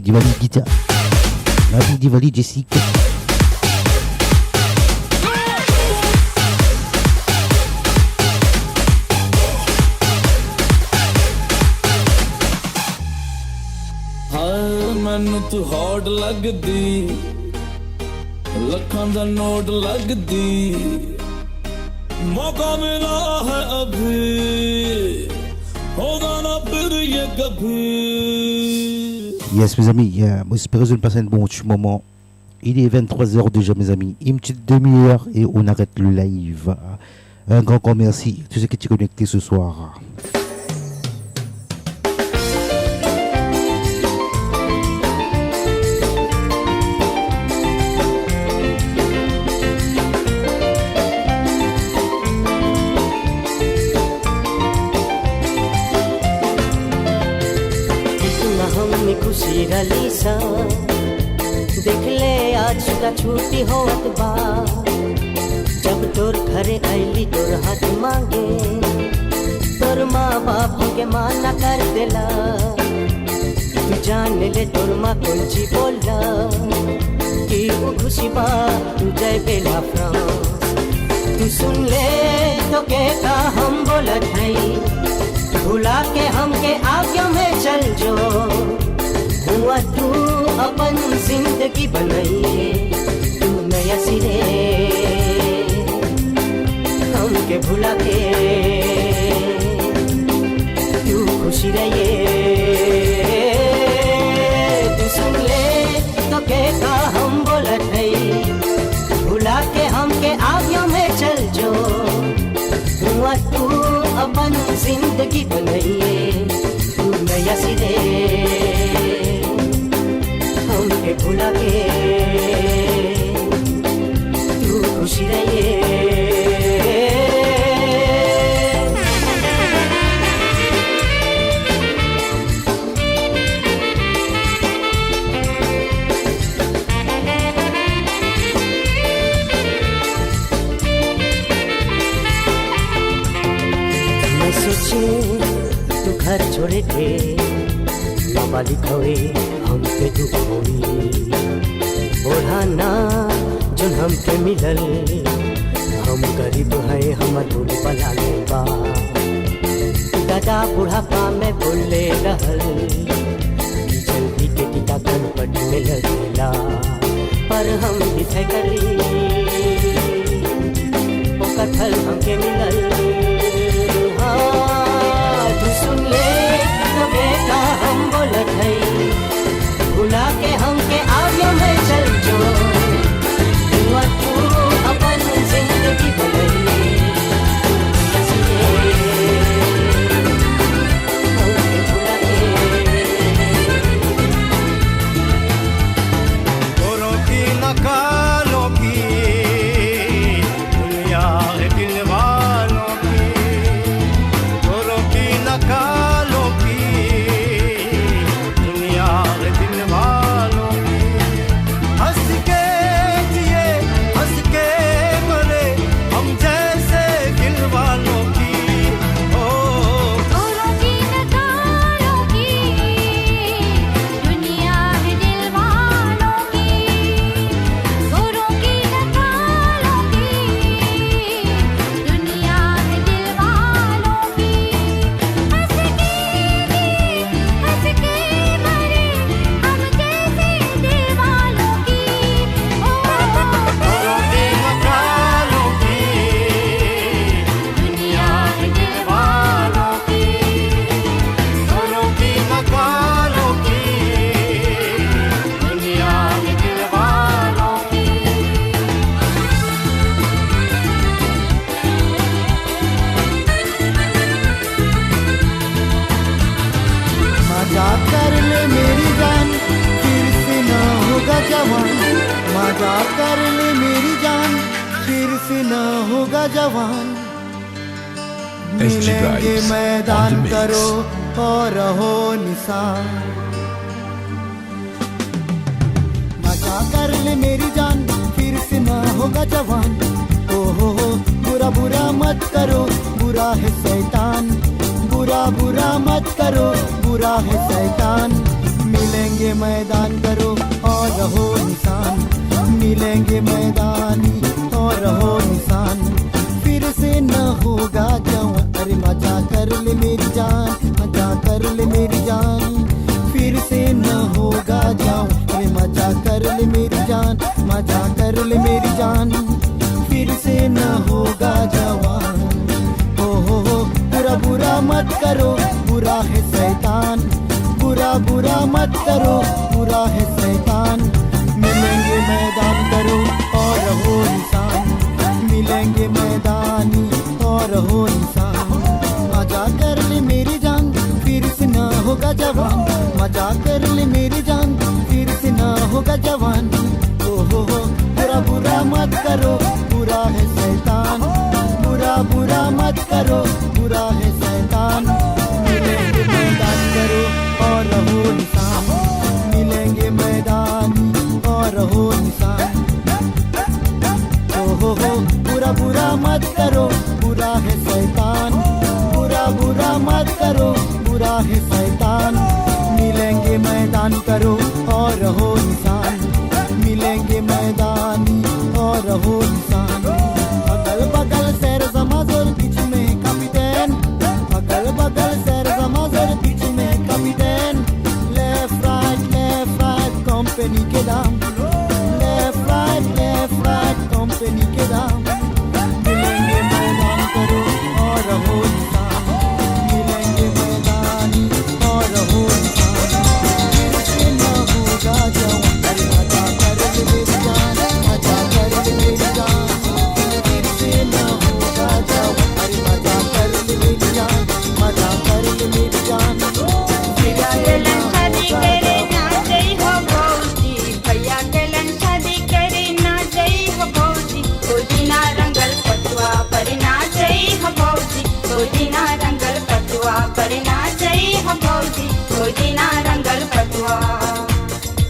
Speaker 3: Diwali Gita, Happy Diwali Jessica.
Speaker 9: हाय मैनू तू हॉट लगदी लखां दा नोट लगदी मौका मिला है अभी होगा ना फिर ये कभी.
Speaker 3: Yes, mes amis, j'espère que vous passez un bon petit moment. Il est 23h déjà, mes amis. Une petite demi-heure et on arrête le live. Un grand merci à tous ceux qui sont connectés ce soir.
Speaker 10: खुशी रली सा देख ले आज का छुट्टी होत बा जब तोर घरे आईली तोर हाथ मांगे तोर माँ बाप के माना कर देला तू जान ले तोर माँ कौन ची बोला कि वो खुशी बा तू जाए बेला फ्रांस तू सुन ले तो कहता हम बोलत है भुला के हमके आगे में चल जो हुआ तू अपन जिंदगी बनाइए तू नया सिरे हमके भुला के तू खुशी रहिए तू सुन ले तो कहता हम बोलत है भुला के हमके आगे में चल जो हुआ तू अपन जिंदगी बनाइए तू नया सिरे भुला के तू खुशी रहिए तू घर छोड़े थे लाबा लिखोए हम पे दुख होई ओढ़ाना जो हमके मिलल हम गरीब है हम दूर बनाने बा दादा बुढ़ापा में बोले रहल जल्दी के टीका गणपट में लगेला पर हम दिथे करी ओ कथल हमके मिलल तू सुन ले तो बेटा हम बोलत है भुला के हमके आगे में चल जो तू अपन जिंदगी बनई
Speaker 5: गोरों की नकालों की दुनिया है दिल वालों की गोरों की नकालों की दुनिया है दिल वालों की हंस के जिए हंस के मरे हम जैसे दिल वालों की
Speaker 7: गोरों की नकालों की दुनिया है दिल वालों की गोरों की नकालों की दुनिया है दिल वालों की हंस के जिए हंस के मरे हम जैसे दिल वालों की
Speaker 5: गोरों की नकालों की
Speaker 7: दुनिया है दिल वालों की
Speaker 5: गोरों की नकालों की दुनिया है दिल वालों की
Speaker 6: मजाक कर ले मेरी जान फिर से ना होगा जवान मजाक कर ले मेरी जान फिर से ना होगा जवान
Speaker 8: SG
Speaker 6: मिलेंगे
Speaker 8: Guides
Speaker 6: मैदान
Speaker 8: on the mix.
Speaker 6: करो और रहो निशान मजाक कर ले मेरी जान फिर से ना होगा जवान ओ हो बुरा बुरा मत करो बुरा है शैतान बुरा बुरा मत करो बुरा है शैतान मिलेंगे मैदान करो और रहो निशान मिलेंगे मैदानी और रहो निशान फिर से न होगा जवान अरे मजा कर ले मेरी जान मजा कर ले मेरी जान फिर से न होगा जवान अरे मजा कर ले मेरी जान मजा कर ले मेरी जान फिर से न होगा जवान ओ हो बुरा बुरा मत करो बुरा है शैतान बुरा बुरा मत करो बुरा है शैतान मिलेंगे मैदान करो और रहो निशान मिलेंगे मैदानी और रहो निशान मजा कर ले मेरी जान फिर से ना होगा जवान मजा कर ले मेरी जान फिर से ना होगा जवान ओ हो बुरा बुरा मत करो बुरा है शैतान बुरा बुरा मत करो बुरा है शैतान मिलेंगे मैदान करो और रहो निशान मिलेंगे मैदानी और रहो निशान ओ हो बुरा बुरा मत करो बुरा है शैतान बुरा बुरा मत करो बुरा है शैतान मिलेंगे मैदान करो और रहो निशान मिलेंगे मैदानी और रहो निशान अगल बगल सैर समाज और बीच में कैप्टन
Speaker 11: पुदीना रंगल पटुआ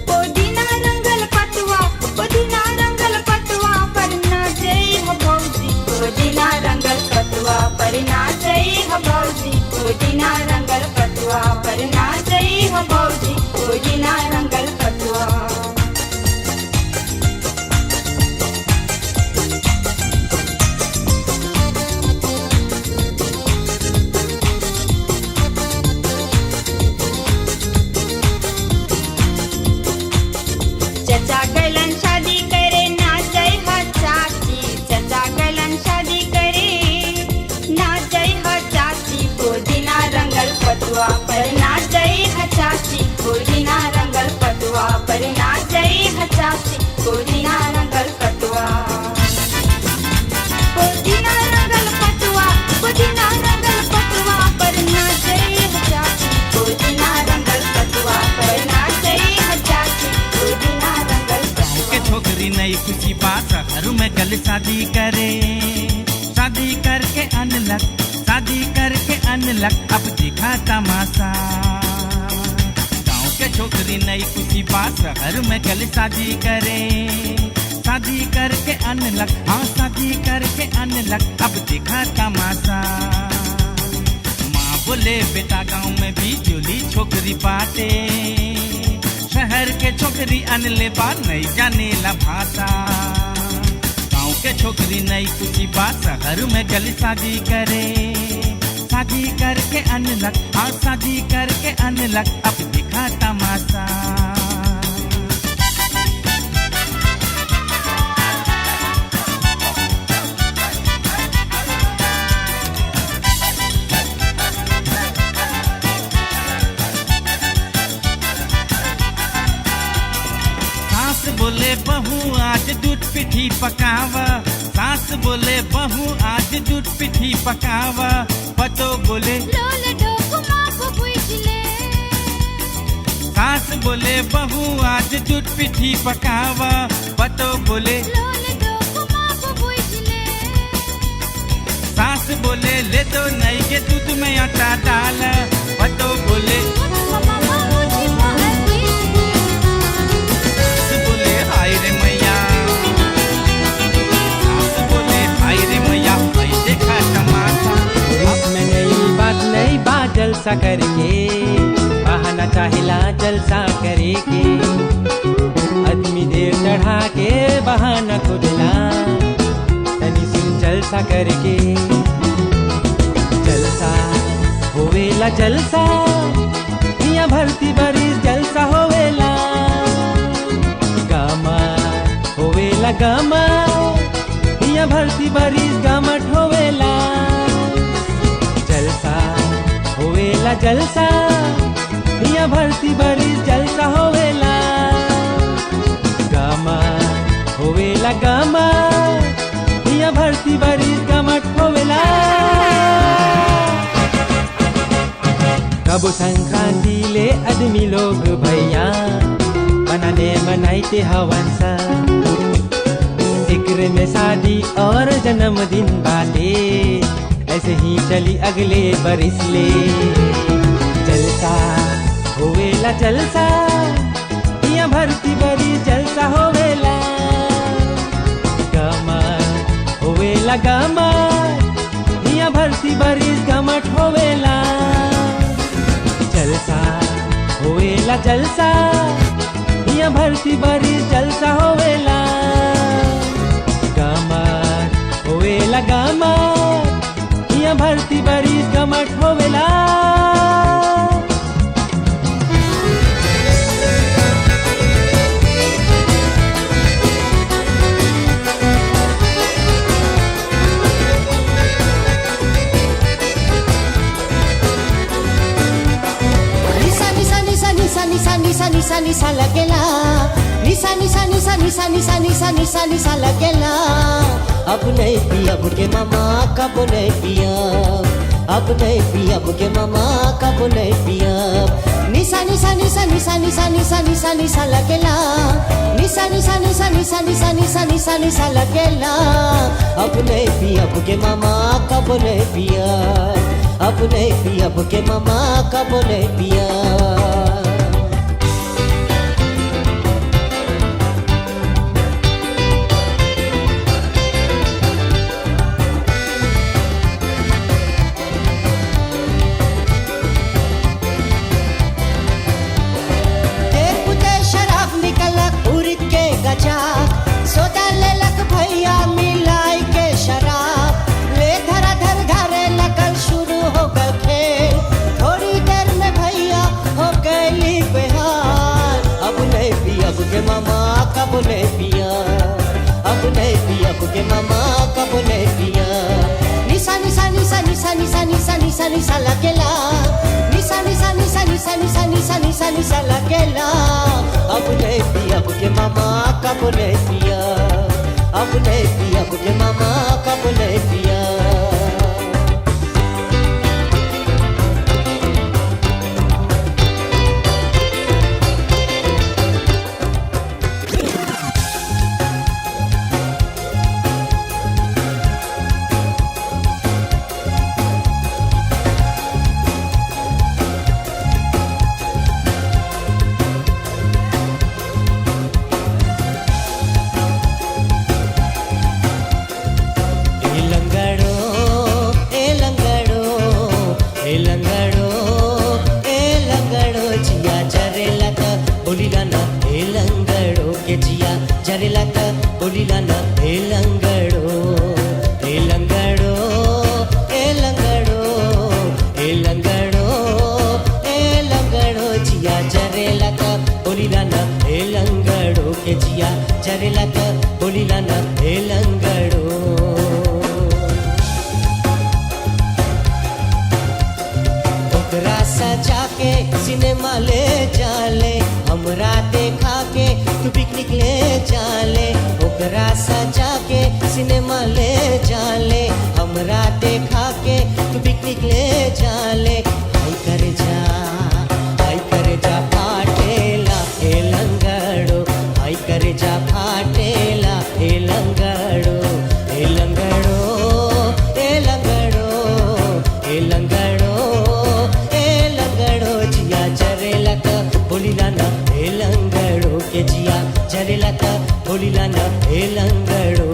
Speaker 11: पुदीना रंगल पटुआ पुदीना रंगल पटुआ पर ना जई हो भौजी पुदीना रंगल पटुआ पर ना जई हो भौजी पुदीना रंगल पटुआ पर ना जई हो भौजी पुदीना रंगल पटुआ चचा गलन शादी करे ना जय हो चाची चचा गलन शादी करे ना जय हो चाची पुदीना रंगल पटुआ पर ना जय हो चाची पुदीना रंगल पटुआ पर ना जय हो चाची पुदीना रंगल पटुआ पुदीना रंगल पटुआ पुदीना रंगल पटुआ पर ना जय हो चाची पुदीना रंगल पटुआ पर ना जय हो चाची पुदीना रंगल
Speaker 12: के छोकरी नई खुशी बात घर में कल शादी करे शादी करके अनलक अब दिखा तमाशा गाँव के छोकरी नई खुशी बात घर में कल शादी करे शादी करके अनलक हाँ शादी करके अनलक अब दिखा तमाशा माँ बोले बेटा गाँव में भी जोली छोकरी बाटे शहर के छोकरी अनले बा नहीं जाने ला भाषा गाँव के छोकरी नई खुशी बात शहर में गल शादी करे शादी करके अनलक हाँ शादी करके अनलक अब दिखा तमाशा बोले बहू आज दूध पिठी पकावा सास बोले बहू आज दूध पिठी पकावा पतो बोले सास बोले बहू आज दूध पिठी पकावा पतो बोले सास बोले ले तो नहीं के दूध में आटा डाल पतो बोले हाय रे मैया बोले हाय रे मैया देखा तमाशा
Speaker 13: में नई बात जलसा करके बहाना चाहिला जलसा करे के आदमी देर चढ़ा के बहाना खुदला तनी सुन जलसा करके जलसा होवेला जलसा या भरती बरिस जलसा होवेला होवेला गामा या भरती बरिस गामठ होवेला जलसा होवेला जलसा या भरती बरिस जलसा होवेला गामा होवेला गामा या भरती बरिस गामठ होवेला कबो संक्रांति ले आदमी लोग भैया बनाने मनाते हवन सा जिक्र में शादी और जन्मदिन बाटे ऐसे ही चली अगले बरिस ले जलसा होवेला जलसा या भरती बरी जलसा होवेला गामा होवेला गामा या भरती बरी गमट होवेला जलसा होवेला जलसा या भरती बरी जलसा होवेला गमट होवेला गमट या भरती बरी गमट होवेला
Speaker 10: nisa nisa लगेला निसा निसा निसा निसा निसा निसा निसा निसा लगेला अब नहीं पिया के मामा कब नहीं पिया अब नहीं पिया के मामा कब नहीं पिया निसा निसा निसा निसा निसा निसा निसा निसा लगेला निसा निसा निसा निसा निसा निसा निसा निसा लगेला अब नहीं पिया के मामा कब नहीं पिया अब नहीं पिया अब के मामा कब नहीं पिया
Speaker 14: सोदा लेलक भैया मिलाई के शराब ले धरा धर धारे लगल शुरू हो गल खेल थोड़ी देर में भैया हो गई बेहाल
Speaker 10: अब नहीं पिया अब के मामा कब नहीं पिया अब नहीं पिया अब के मामा कब नहीं पिया
Speaker 14: निशा निशा निशा निशा निशा निशा निशा निशा लगेला निशा निशा निशा निशा निशा निशा निशा निशा लगेला
Speaker 10: अब नहीं पिया अब के मामा कब नहीं पिया अब नहीं पिया अब के मामा कब नहीं पिया सिनेमा ले जाले हमरा देखा के तू पिकनिक ले जाले ओकरा सजा के सिनेमा ले जाले हमरा देखा के तू पिकनिक ले जाले हाय कर जा फाटेला ए लंगड़ो हाय कर जा फाटेला ए लंगड़ो ए लंगड़ो ए लंगड़ो ए लंगड़ो बोलिला ना ए लंगड़ो के जिया जरेला का बोलिला ना ए लंगड़ो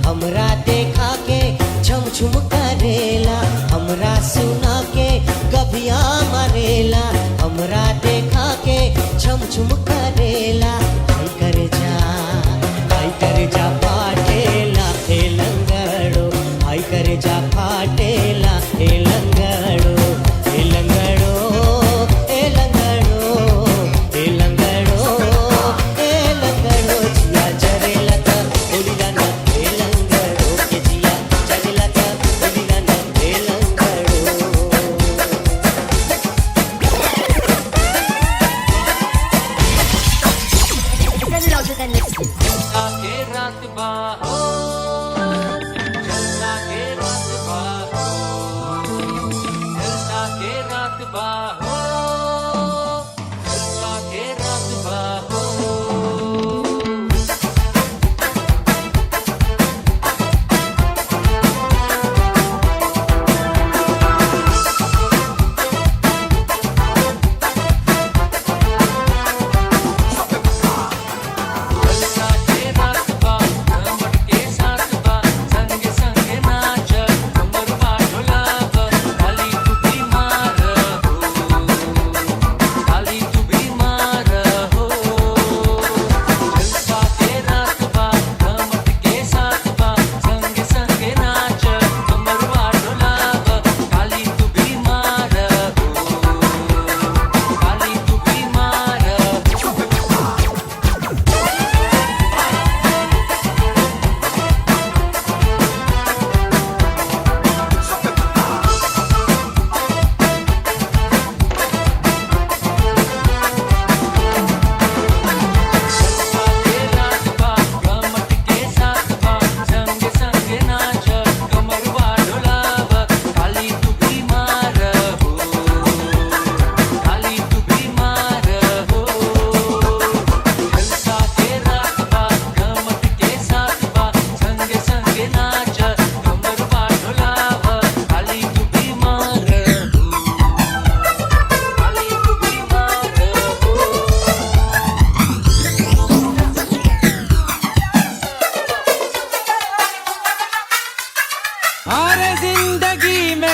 Speaker 10: हमरा देखा के झम झुम करेला हमरा सुना के कभिया मारेला हमरा देखा के झम झुम करेला हाय कर जा फाटेला ए लंगड़ो हाय कर जा फाटेला ए लंगड़ो ए लंगड़ो ए लंगड़ो ए लंगड़ो ए लंगड़ो जिया जरेला का बोलिला ना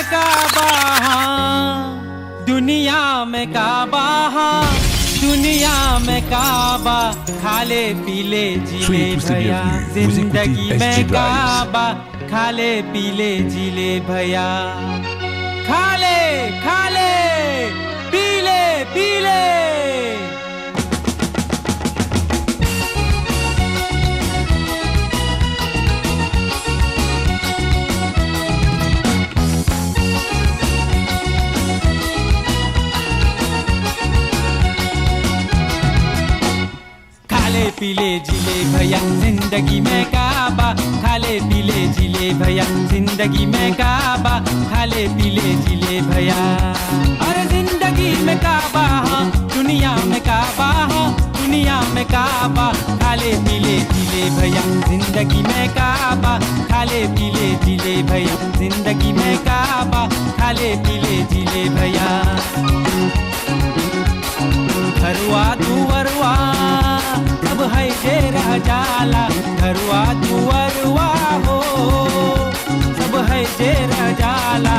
Speaker 13: में काबा हाँ, दुनिया में काबा हाँ, दुनिया में काबा, खाले पीले जीले भैया, जिंदगी में काबा, खाले पीले जीले भैया, खाले खाले पीले पीले। खाले पीले जिले भैया जिंदगी में काबा, खाले पीले जिले भैया जिंदगी में काबा, खाले पीले जिले भैया। अरे जिंदगी में काबा हाँ, दुनिया में काबा हाँ, दुनिया में काबा, खाले पीले जिले भैया जिंदगी में काबा, खाले पीले जिले भैया जिंदगी में काबा, खाले पीले जिले भैया। घरवा दुवरवा सब है जे रह जाला, घरवा दुवरवा हो सब है जे रह जाला।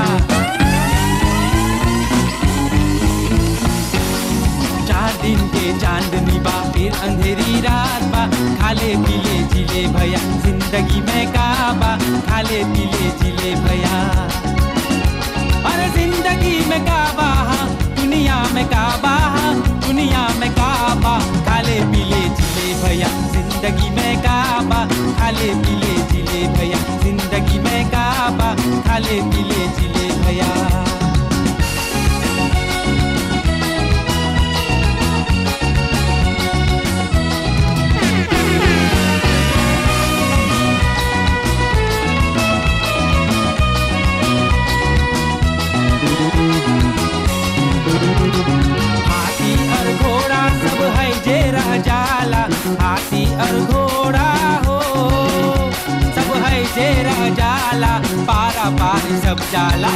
Speaker 13: चार दिन के चांदनी बा फिर अंधेरी रात बा, खाले पीले जिले भैया जिंदगी में काबा, खाले पीले जिले भैया। अरे जिंदगी में काबा हाँ, दुनिया में काबा हाँ, दुनिया में काबा, खाले पीले जिले भैया जिंदगी में काबा, खाले पीले जिले भैया जिंदगी में काबा, खाले पीले जिले भैया। हाथी और घोड़ा सब है जे रह जाला, हाथी और घोड़ा हो सब है जे रह जाला, पारा पारी सब जाला,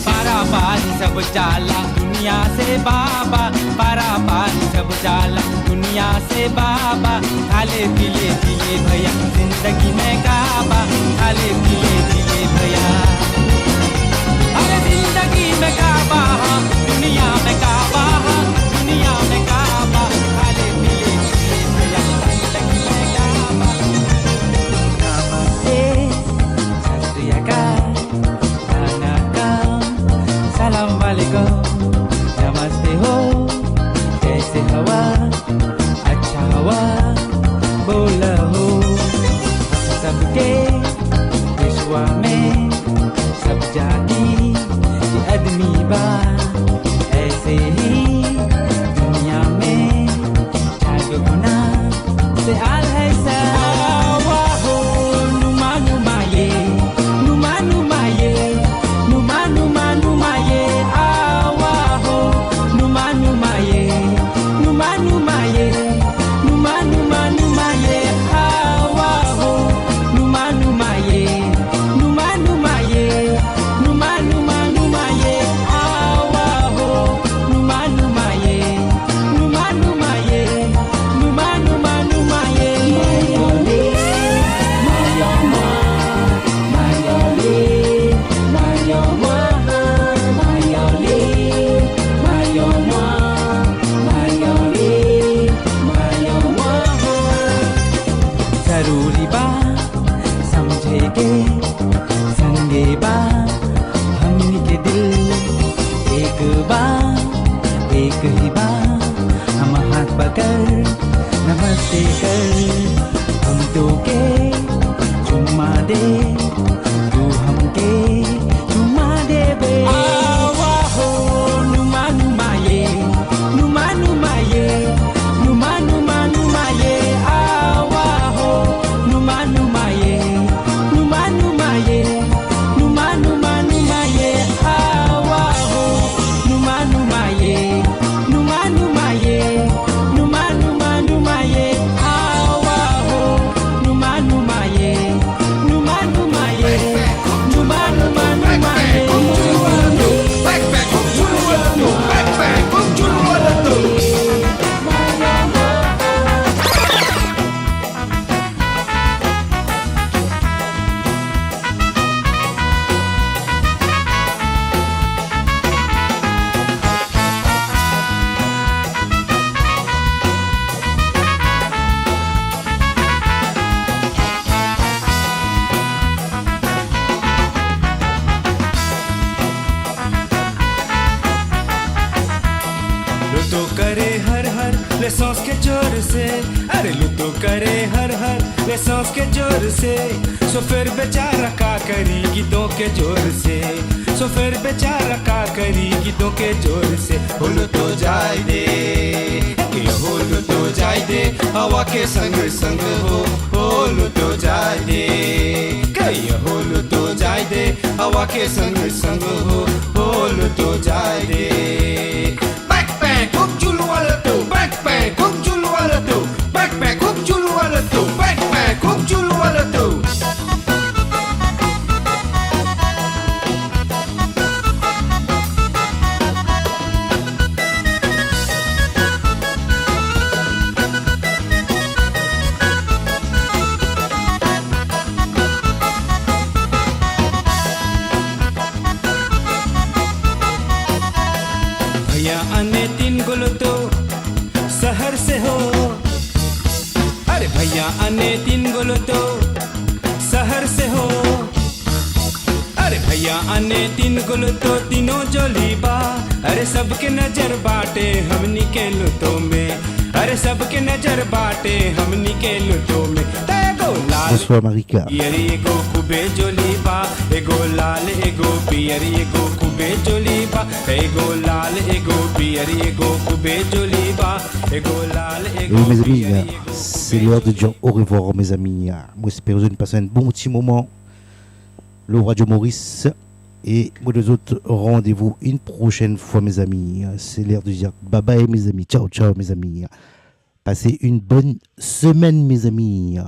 Speaker 13: पारा पारी सब जाला, दुनिया से बाबा, पारा पारी सब जाला, दुनिया से बाबा, खाले पीले जिले भैया जिंदगी में काबा, खाले पीले जिले भैया। अरे जिंदगी में काबा हाँ, दुनिया में काबा हाँ, दुनिया में काबा, खाले पीले जिले भैया जिंदगी में काबा। नमस्ते सत श्री अकाल, वनकम, सलाम वालेकुम, नमस्ते हो कैसे हवा, अच्छा हवा बोला हो। सबके विश्व में सब जाति आदमी बा, ऐसे ही दुनिया में चार गुना से आल है सावा हो। नुमा नुमा ये, नुमा नुमा ये, नुमा नुमा नुमा ये आवा हो। नुमा नुमा ये, नुमा नुमा ये, नुमा नुमा नुमा ये आवा हो। नुमा नुमा ये, नुमा नुमा ये, नुमा नुमा नुमा ये आवा हो। नुमा नुमा ये, नुमा नुमा ये, नुमा नुमा नुमा ये। Mayoli, Mayoli, Mayoma, Mayoli, Mayoma, Mayoli, Mayoma। जरूरी बा समझेगे संगे बा हमनी के दिल, एक बार एक ही बार हम हाथ पकड़ नमस्ते कर, हम तो के चुम्मा दे, तू हमके चुम्मा दे बे। आवा हो नुमा नुमा ये, नुमा नुमा ये, नुमा नुमा नुमा ये आवा हो। नुमा नुमा ये, नुमा नुमा ये, नुमा नुमा नुमा ये आवा हो। नुमा नुमा ये, नुमा नुमा ये, नुमा नुमा नुमा ये आवा
Speaker 12: सांस के जोर से, अरे लुतो करे हर हर रे सांस के जोर से। सो फिर बेचारा का करी गीतों के जोर से, सो फिर बेचारा का करी गीतों के जोर से। होलो तो जाए दे, होलो तो जाए दे, हवा के संग संग हो। होलो तो जाए दे, कई होलो तो जाए दे, हवा के संग संग हो। होलो तो जाए दे। Backpack, खूब चुलू वाला तो, backpack, खूब चुलू वाला तो, backpack, खूब चुलू वाला तो, backpack, खूब चुलू वाला तो। भैया आने तीन गुल तो शहर से हो, अरे भैया आने तीन गुल तो शहर से हो। अरे भैया आने तीन गुल तो तीनों जोली बा, अरे सबके नजर बाटे हमनी के लुतो में, अरे सबके नजर बाटे हमनी के लुतो में। एगो लाल
Speaker 3: Bonsoir Marika.
Speaker 12: पियरी एगो खूबे जोली बा, एगो लाल एगो पियरी एगो खूबे जोली बा। एगो लाल एगो पियरी एगो खूबे जोली बा, एगो लाल
Speaker 3: Et
Speaker 12: एगो
Speaker 3: mes
Speaker 12: पियरी
Speaker 3: amis, c'est l'heure de dire au revoir mes amis. Moi j'espère que vous avez passé un bon petit moment. Le Radio Maurice et moi deux autres rendez-vous une prochaine fois mes amis. C'est l'heure de dire bye bye mes amis. Ciao ciao mes amis. Passez une bonne semaine mes amis.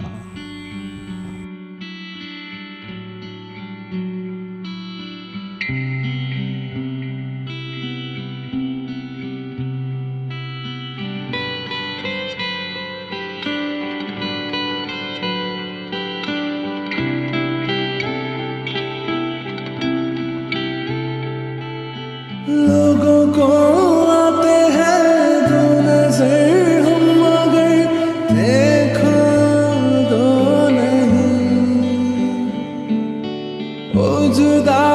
Speaker 9: लोगों को आते हैं दो नजर, हम मगर देखो दो नहीं। ओ जुदा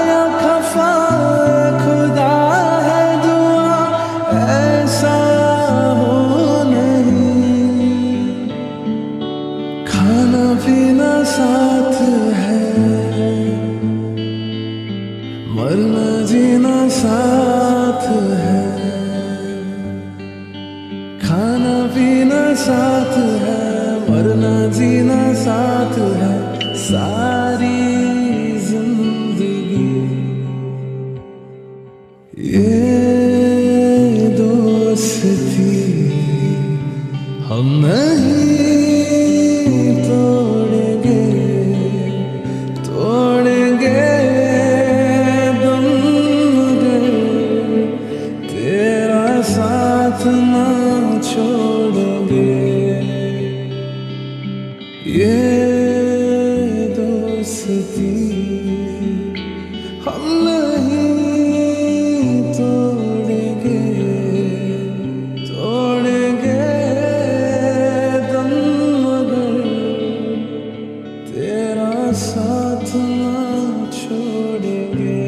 Speaker 9: या खफा खुदा है दुआ, ऐसा हो नहीं। खाना पीना साथ है, मरना जीना साथ है। खाना पीना साथ है, मरना जीना साथ है। सारी जिंदगी ये दोस्ती हम नहीं तोड़ेंगे, तोड़ेंगे दम मगर तेरा साथ ना छोड़ेंगे। ये दोस्ती हम नहीं तोड़ेंगे, तोड़ेंगे दम मगर तेरा साथ ना छोड़ेंगे।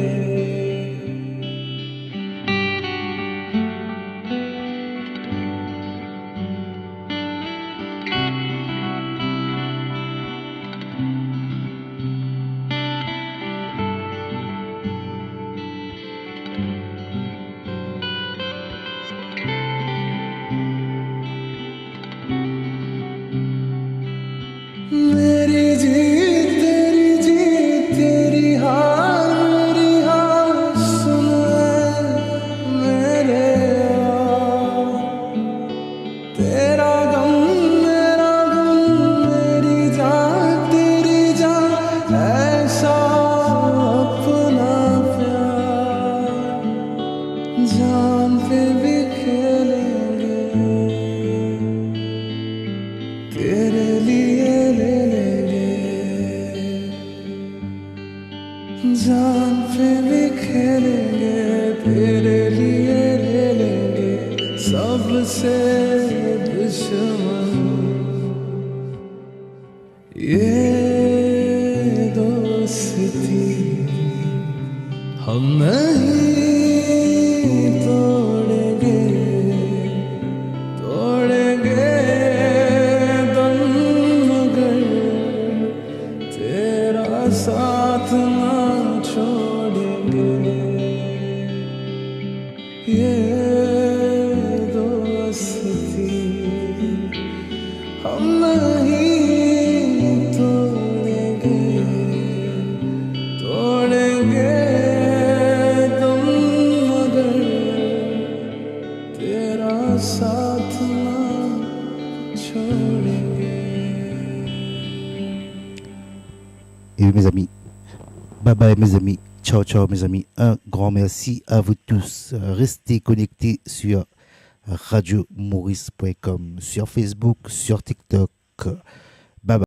Speaker 9: मेरी जीत तेरी जीत, तेरी हार मेरी हार। सुन मेरे यार, तेरा गम मेरा गम, मेरी जान तेरी जान। ऐसा अपना प्यार जान पे भी खेलेंगे, तेरे लिए ले लेंगे। जान पे भी खेलेंगे, तेरे लिए ले लेंगे। सबसे दुश्मन ये दोस्ती हम नहीं तोड़ेंगे, तोड़ ये दोस्ती हम नहीं तोड़ेंगे तोड़ेंगे तुम मगर तेरा साथ ना छोड़ेंगे।
Speaker 3: Et mes amis, bye bye mes amis, ciao ciao mes amis, un grand merci à vous tous. Restez connectés sur radiomaurice.com, sur Facebook, sur TikTok,